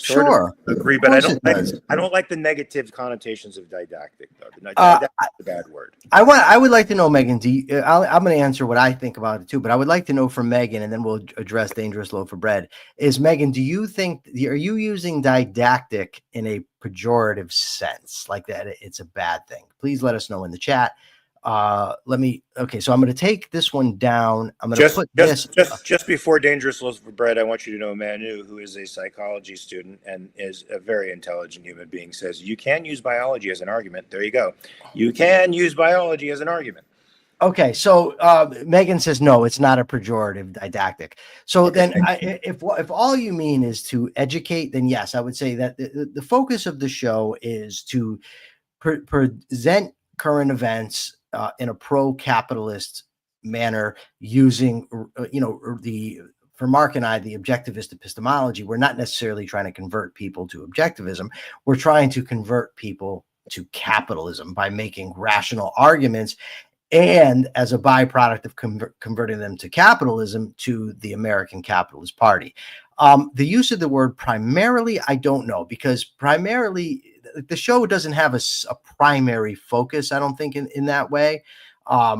Speaker 1: agree, but I don't like the negative connotations of didactic, though. Didactic is a bad word.
Speaker 2: I would like to know, Megan. I'm going to answer what I think about it too, but I would like to know from Megan, and then we'll address Dangerous Loaf of Bread. Is Megan, are you using didactic in a pejorative sense, like that it's a bad thing? Please let us know in the chat. So I'm going to take this one down. I'm going to put this
Speaker 1: just before Dangerous Loaf of Bread. I want you to know Manu, who is a psychology student and is a very intelligent human being, says you can use biology as an argument. There you go. You can use biology as an argument.
Speaker 2: Okay, so Megan says no, it's not a pejorative didactic. So then, if all you mean is to educate, then yes, I would say that the focus of the show is to present current events in a pro-capitalist manner, using for Mark and I, the objectivist epistemology. We're not necessarily trying to convert people to objectivism. We're trying to convert people to capitalism by making rational arguments, and as a byproduct of converting them to capitalism, to the American Capitalist Party. The use of the word primarily, I don't know, because primarily the show doesn't have a primary focus, I don't think, in that way.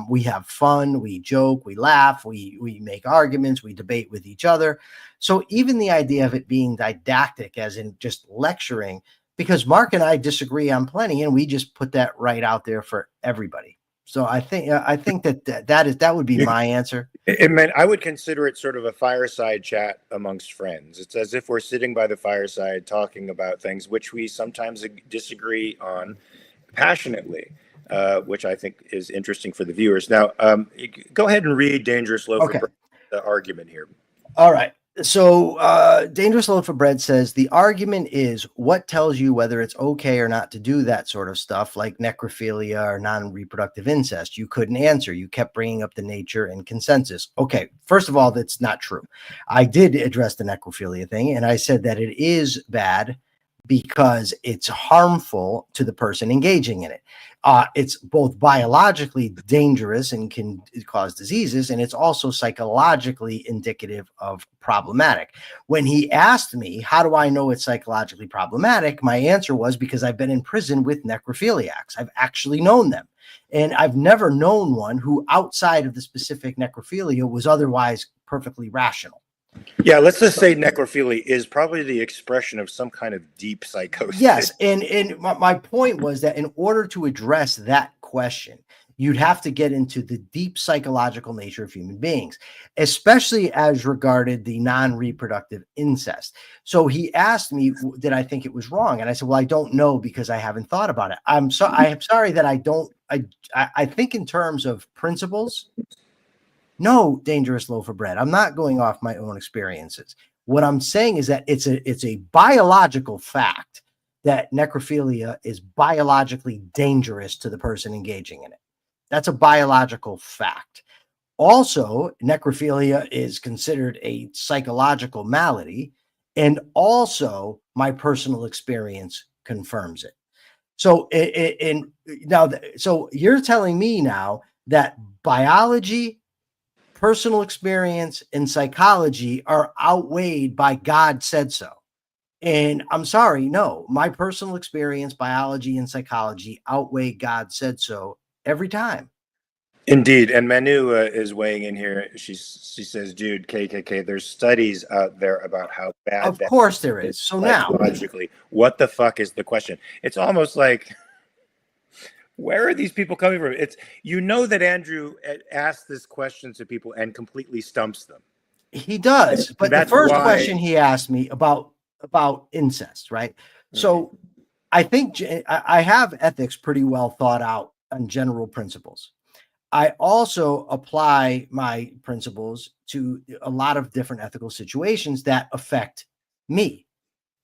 Speaker 2: We have fun, we joke, we laugh, we make arguments, we debate with each other. So even the idea of it being didactic, as in just lecturing, because Mark and I disagree on plenty, and we just put that right out there for everybody. So I think that would be my answer.
Speaker 1: I would consider it sort of a fireside chat amongst friends. It's as if we're sitting by the fireside talking about things which we sometimes disagree on passionately, which I think is interesting for the viewers. Now, go ahead and read Dangerous Loaf of Bread, the argument here.
Speaker 2: All right. So Dangerous Loaf of Bread says the argument is what tells you whether it's okay or not to do that sort of stuff, like necrophilia or non-reproductive incest. You couldn't answer. You kept bringing up the nature and consensus. Okay, first of all, that's not true. I did address the necrophilia thing, and I said that it is bad because it's harmful to the person engaging in it. It's both biologically dangerous and can cause diseases, and it's also psychologically indicative of problematic. When he asked me, how do I know it's psychologically problematic? My answer was because I've been in prison with necrophiliacs. I've actually known them. And I've never known one who, outside of the specific necrophilia, was otherwise perfectly rational.
Speaker 1: Yeah, let's just say necrophilia is probably the expression of some kind of deep psychosis.
Speaker 2: Yes, and my point was that in order to address that question, you'd have to get into the deep psychological nature of human beings, especially as regarded the non-reproductive incest. So he asked me, did I think it was wrong? And I said, well, I don't know because I haven't thought about it. I am sorry that I don't. I think in terms of principles. No, Dangerous Loaf of Bread. I'm not going off my own experiences. What I'm saying is that it's a biological fact that necrophilia is biologically dangerous to the person engaging in it. That's a biological fact. Also, necrophilia is considered a psychological malady, and also my personal experience confirms it. So, so you're telling me now that biology, personal experience, and psychology are outweighed by God said so. And I'm sorry, no, my personal experience, biology and psychology outweigh God said so every time.
Speaker 1: Indeed, and Manu is weighing in here. She says, "Dude, KKK. There's studies out there about how bad
Speaker 2: Of
Speaker 1: that
Speaker 2: course there
Speaker 1: is
Speaker 2: is. So now,
Speaker 1: psychologically. What the fuck is the question? It's almost like, where are these people coming from? It's that Andrew asks this question to people and completely stumps them.
Speaker 2: he does. But the
Speaker 1: That's
Speaker 2: first
Speaker 1: why.
Speaker 2: question he asked me about incest, right? So I think I have ethics pretty well thought out on general principles. I also apply my principles to a lot of different ethical situations that affect me.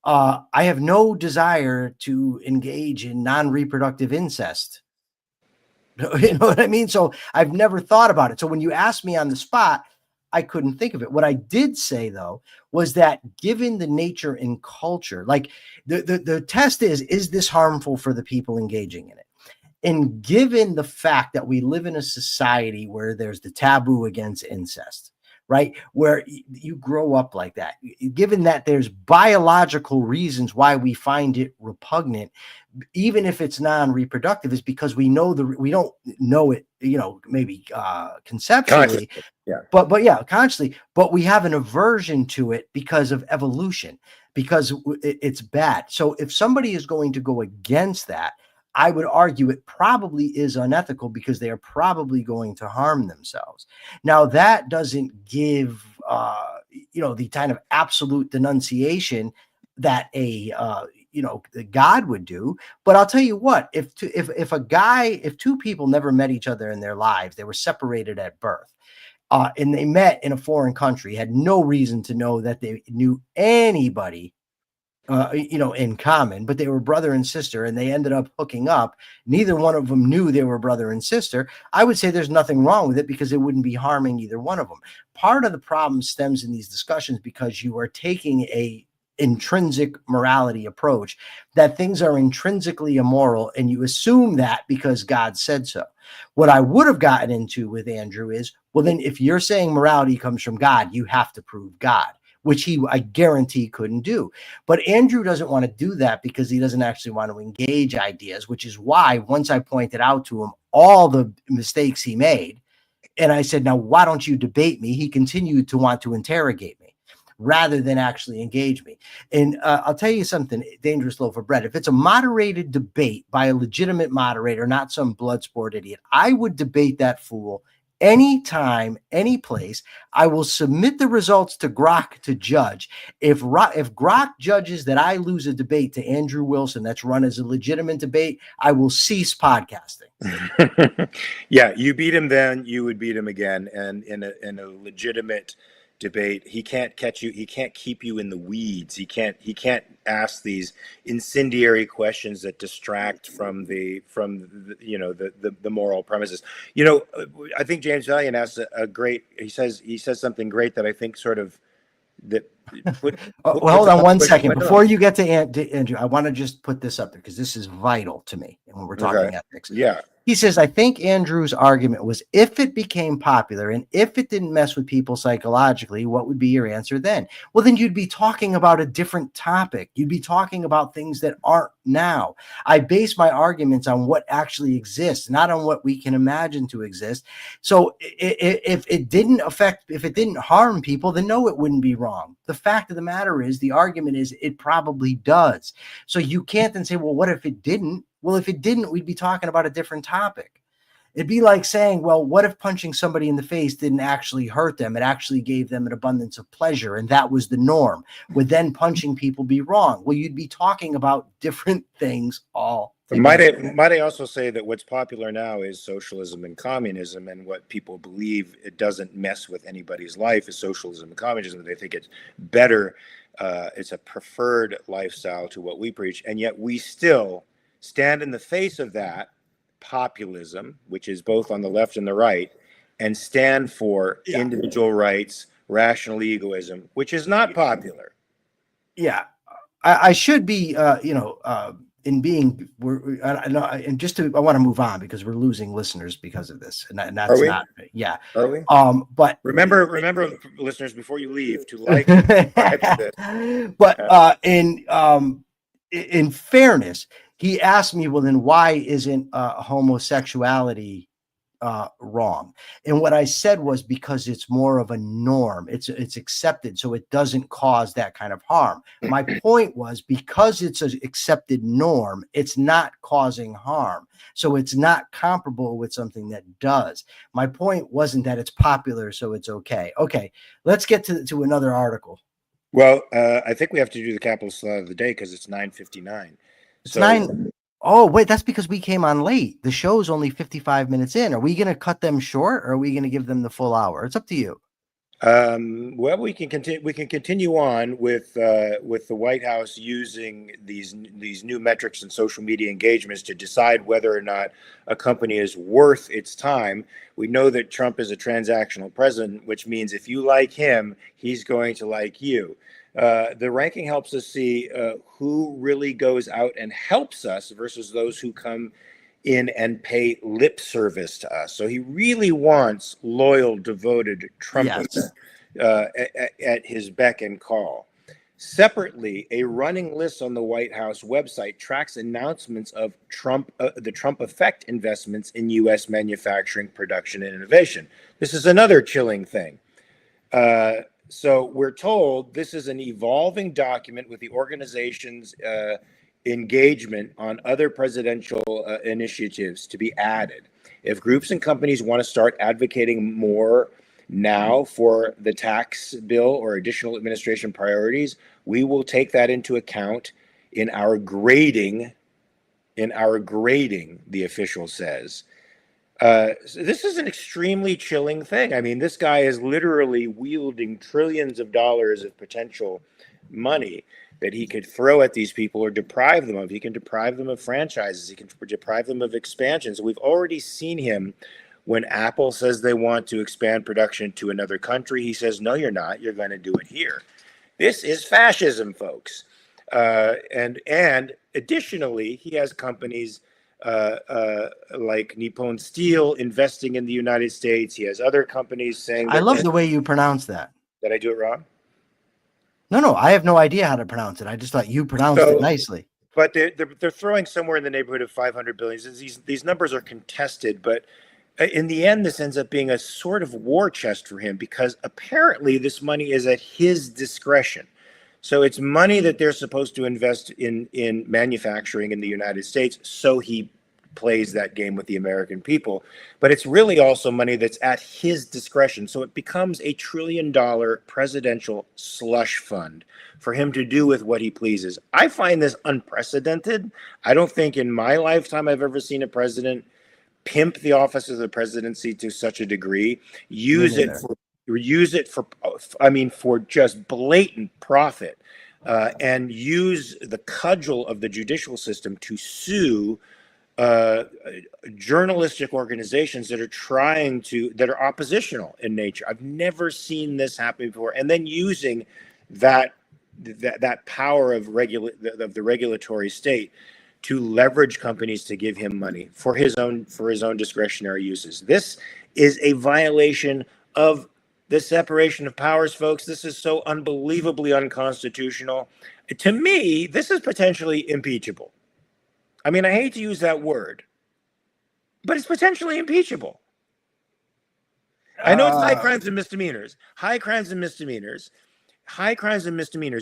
Speaker 2: I have no desire to engage in non-reproductive incest. You know what I mean? So I've never thought about it. So when you asked me on the spot, I couldn't think of it. What I did say though was that given the nature and culture, like the test is this harmful for the people engaging in it? And given the fact that we live in a society where there's the taboo against incest, right? Where you grow up like that, given that there's biological reasons why we find it repugnant, even if it's non-reproductive, is because we don't know it, maybe conceptually,
Speaker 1: Yeah.
Speaker 2: but yeah, consciously, but we have an aversion to it because of evolution, because it's bad. So if somebody is going to go against that, I would argue it probably is unethical because they are probably going to harm themselves. Now, that doesn't give, the kind of absolute denunciation that God would do. But I'll tell you what, if two people never met each other in their lives, they were separated at birth, and they met in a foreign country, had no reason to know that they knew anybody in common, but they were brother and sister, and they ended up hooking up. Neither one of them knew they were brother and sister. I would say there's nothing wrong with it because it wouldn't be harming either one of them. Part of the problem stems in these discussions because you are taking a intrinsic morality approach, that things are intrinsically immoral, and you assume that because God said so. What I would have gotten into with Andrew is, well, then if you're saying morality comes from God, you have to prove God, which I guarantee couldn't do. But Andrew doesn't want to do that because he doesn't actually want to engage ideas, which is why once I pointed out to him all the mistakes he made, and I said, now, why don't you debate me? He continued to want to interrogate me rather than actually engage me. And I'll tell you something, dangerous loaf of bread. If it's a moderated debate by a legitimate moderator, not some blood sport idiot, I would debate that fool anytime, any place. I will submit the results to Grok to judge. If Grok judges that I lose a debate to Andrew Wilson that's run as a legitimate debate, I will cease podcasting.
Speaker 1: Yeah, you beat him then, you would beat him again. And in a legitimate debate, he can't catch you, he can't keep you in the weeds, he can't ask these incendiary questions that distract from the moral premises. I think James Valiant asks he says something great that I think sort of
Speaker 2: hold on one second before you get to Andrew. I want to just put this up there because this is vital to me when we're talking ethics.
Speaker 1: Yeah.
Speaker 2: He says, I think Andrew's argument was if it became popular and if it didn't mess with people psychologically, what would be your answer then? Well, then you'd be talking about a different topic. You'd be talking about things that aren't now. I base my arguments on what actually exists, not on what we can imagine to exist. So if it didn't harm people, then no, it wouldn't be wrong. The fact of the matter is, the argument is it probably does. So you can't then say, well, what if it didn't? Well, if it didn't, we'd be talking about a different topic. It'd be like saying, well, what if punching somebody in the face didn't actually hurt them? It actually gave them an abundance of pleasure, and that was the norm. Would then punching people be wrong? Well, you'd be talking about different things all together.
Speaker 1: Might I also say that what's popular now is socialism and communism, and what people believe it doesn't mess with anybody's life is socialism and communism. They think it's better. It's a preferred lifestyle to what we preach, and yet we still stand in the face of that populism, which is both on the left and the right, and stand for individual rights, rational egoism, which is not popular.
Speaker 2: Yeah. I should be, in being, and just to, I want to move on because we're losing listeners because of this, and
Speaker 1: Are
Speaker 2: that's
Speaker 1: we?
Speaker 2: not, yeah.
Speaker 1: Are we?
Speaker 2: But
Speaker 1: Remember, listeners, before you leave, to like and subscribe to this.
Speaker 2: but in fairness, he asked me, well, then why isn't homosexuality wrong? And what I said was because it's more of a norm. It's accepted, so it doesn't cause that kind of harm. My point was because it's an accepted norm, it's not causing harm. So it's not comparable with something that does. My point wasn't that it's popular, so it's okay. Okay, let's get to another article.
Speaker 1: Well, I think we have to do the capitalist thought of the day because it's 9:59.
Speaker 2: It's 9. Oh, wait, that's because we came on late. The show's only 55 minutes in. Are we going to cut them short or are we going to give them the full hour? It's up to you.
Speaker 1: Well, we can continue. We can continue on with the White House using these new metrics and social media engagements to decide whether or not a company is worth its time. We know that Trump is a transactional president, which means if you like him, he's going to like you. The ranking helps us see who really goes out and helps us versus those who come in and pay lip service to us. So he really wants loyal, devoted Trumpists at his beck and call. Separately, a running list on the White House website tracks announcements of the Trump effect investments in U.S. manufacturing, production, and innovation. This is another chilling thing. So we're told this is an evolving document with the organization's engagement on other presidential initiatives to be added. If groups and companies want to start advocating more now for the tax bill or additional administration priorities, we will take that into account in our grading. The official says. So this is an extremely chilling thing. I mean, this guy is literally wielding trillions of dollars of potential money that he could throw at these people or deprive them of. He can deprive them of franchises. He can deprive them of expansions. We've already seen him when Apple says they want to expand production to another country. He says, no, you're not. You're going to do it here. This is fascism, folks. And additionally, he has companies like Nippon Steel investing in the United States. He has other companies saying that.
Speaker 2: I love the way you pronounce that.
Speaker 1: Did I do it wrong?
Speaker 2: No, I have no idea how to pronounce it. I just thought you pronounced it nicely.
Speaker 1: But they're throwing somewhere in the neighborhood of 500 billion. These numbers are contested, but in the end, this ends up being a sort of war chest for him because apparently this money is at his discretion. So it's money that they're supposed to invest in manufacturing in the United States. So he plays that game with the American people. But it's really also money that's at his discretion. So it becomes a $1 trillion presidential slush fund for him to do with what he pleases. I find this unprecedented. I don't think in my lifetime I've ever seen a president pimp the office of the presidency to such a degree, use it for just blatant profit, and use the cudgel of the judicial system to sue journalistic organizations that are oppositional in nature. I've never seen this happen before. And then using that power of the regulatory state to leverage companies to give him money for his own discretionary uses. This is a violation of the separation of powers, folks. This is so unbelievably unconstitutional. To me, this is potentially impeachable. I mean, I hate to use that word, but it's potentially impeachable. I know it's high crimes and misdemeanors,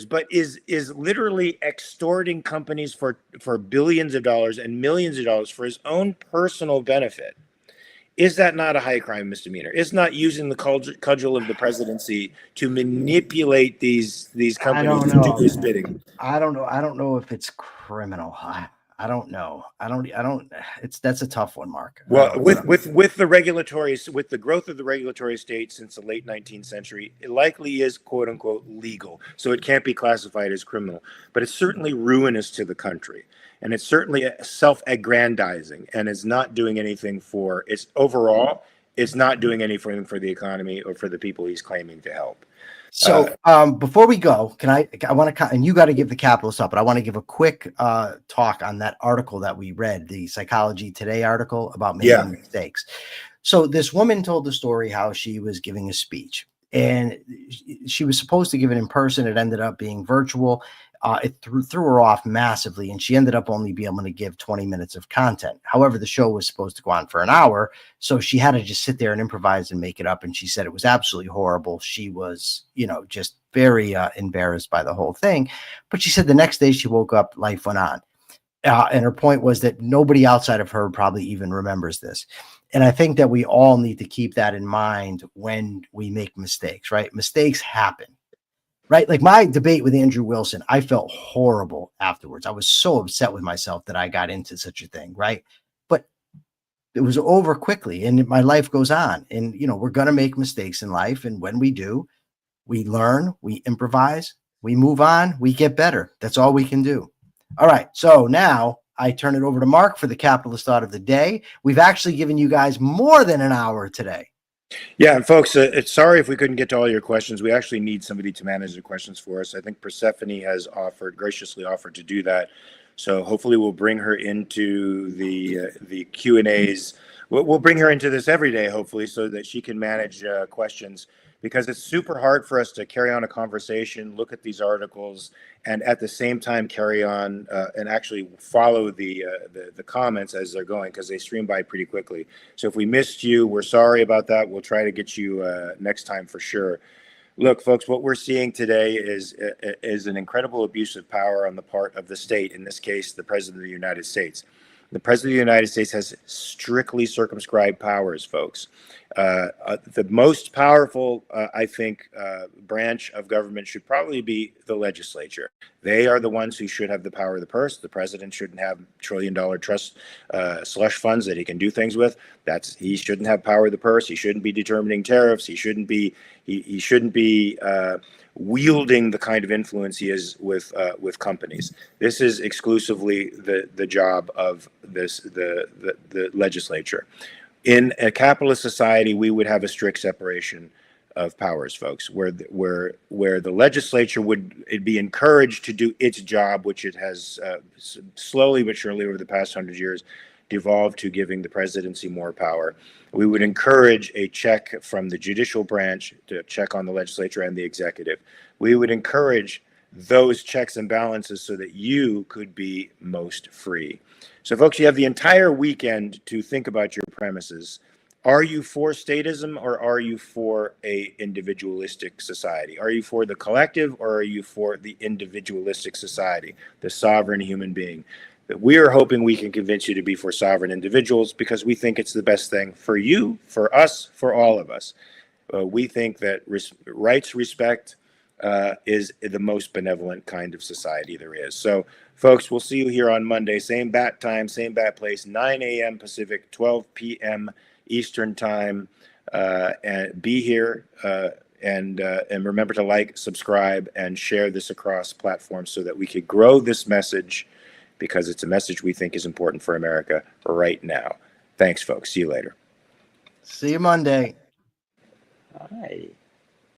Speaker 1: but is literally extorting companies for billions of dollars and millions of dollars for his own personal benefit. Is that not a high crime misdemeanor? Is not using the cudgel of the presidency to manipulate these companies to do his bidding?
Speaker 2: I don't know if it's criminal. I don't know. That's a tough one, Mark.
Speaker 1: Well, with the growth of the regulatory state since the late 19th century, it likely is quote unquote legal. So it can't be classified as criminal, but it's certainly ruinous to the country. And it's certainly self-aggrandizing, and it's not doing anything for it's not doing anything for the economy or for the people he's claiming to help.
Speaker 2: So before we go, I want to, and you got to give the capitalist up, but I want to give a quick talk on that article that we read, the Psychology Today article about making mistakes. So this woman told the story how she was giving a speech, and she was supposed to give it in person. It ended up being virtual. It threw her off massively, and she ended up only being able to give 20 minutes of content. However, the show was supposed to go on for an hour, so she had to just sit there and improvise and make it up. And she said it was absolutely horrible. She was, just very embarrassed by the whole thing. But she said the next day she woke up, life went on. And her point was that nobody outside of her probably even remembers this. And I think that we all need to keep that in mind when we make mistakes, right? Mistakes happen. Right. Like my debate with Andrew Wilson, I felt horrible afterwards. I was so upset with myself that I got into such a thing. Right. But it was over quickly and my life goes on. And, we're going to make mistakes in life. And when we do, we learn, we improvise, we move on, we get better. That's all we can do. All right. So now I turn it over to Mark for the capitalist thought of the day. We've actually given you guys more than an hour today.
Speaker 1: Yeah, and folks, sorry if we couldn't get to all your questions. We actually need somebody to manage the questions for us. I think Persephone has graciously offered to do that. So hopefully we'll bring her into the Q&As. We'll bring her into this every day, hopefully, so that she can manage questions, because it's super hard for us to carry on a conversation, look at these articles, and at the same time carry on and actually follow the comments as they're going, because they stream by pretty quickly. So if we missed you, we're sorry about that. We'll try to get you next time for sure. Look, folks, what we're seeing today is an incredible abuse of power on the part of the state, in this case, the President of the United States. The President of the United States has strictly circumscribed powers, folks. The most powerful, I think, branch of government should probably be the legislature. They are the ones who should have the power of the purse. The president shouldn't have trillion-dollar trust slush funds that he can do things with. He shouldn't have power of the purse. He shouldn't be determining tariffs. He shouldn't be wielding the kind of influence he is with companies. This is exclusively the job of the legislature. In a capitalist society, we would have a strict separation of powers, folks, where the legislature would be encouraged to do its job, which it has slowly but surely over the past 100 years devolved to giving the presidency more power. We would encourage a check from the judicial branch to check on the legislature and the executive. We would encourage those checks and balances so that you could be most free. So, folks, you have the entire weekend to think about your premises. Are you for statism, or are you for a individualistic society? Are you for the collective, or are you for the individualistic society, the sovereign human being? We are hoping we can convince you to be for sovereign individuals, because we think it's the best thing for you, for us, for all of us. We think that rights respect is the most benevolent kind of society there is. So, folks, we'll see you here on Monday. Same bat time, same bat place, 9 a.m. Pacific, 12 p.m. Eastern time. And be here and remember to like, subscribe, and share this across platforms so that we could grow this message, because it's a message we think is important for America right now. Thanks, folks. See you later.
Speaker 2: See you Monday.
Speaker 1: All right.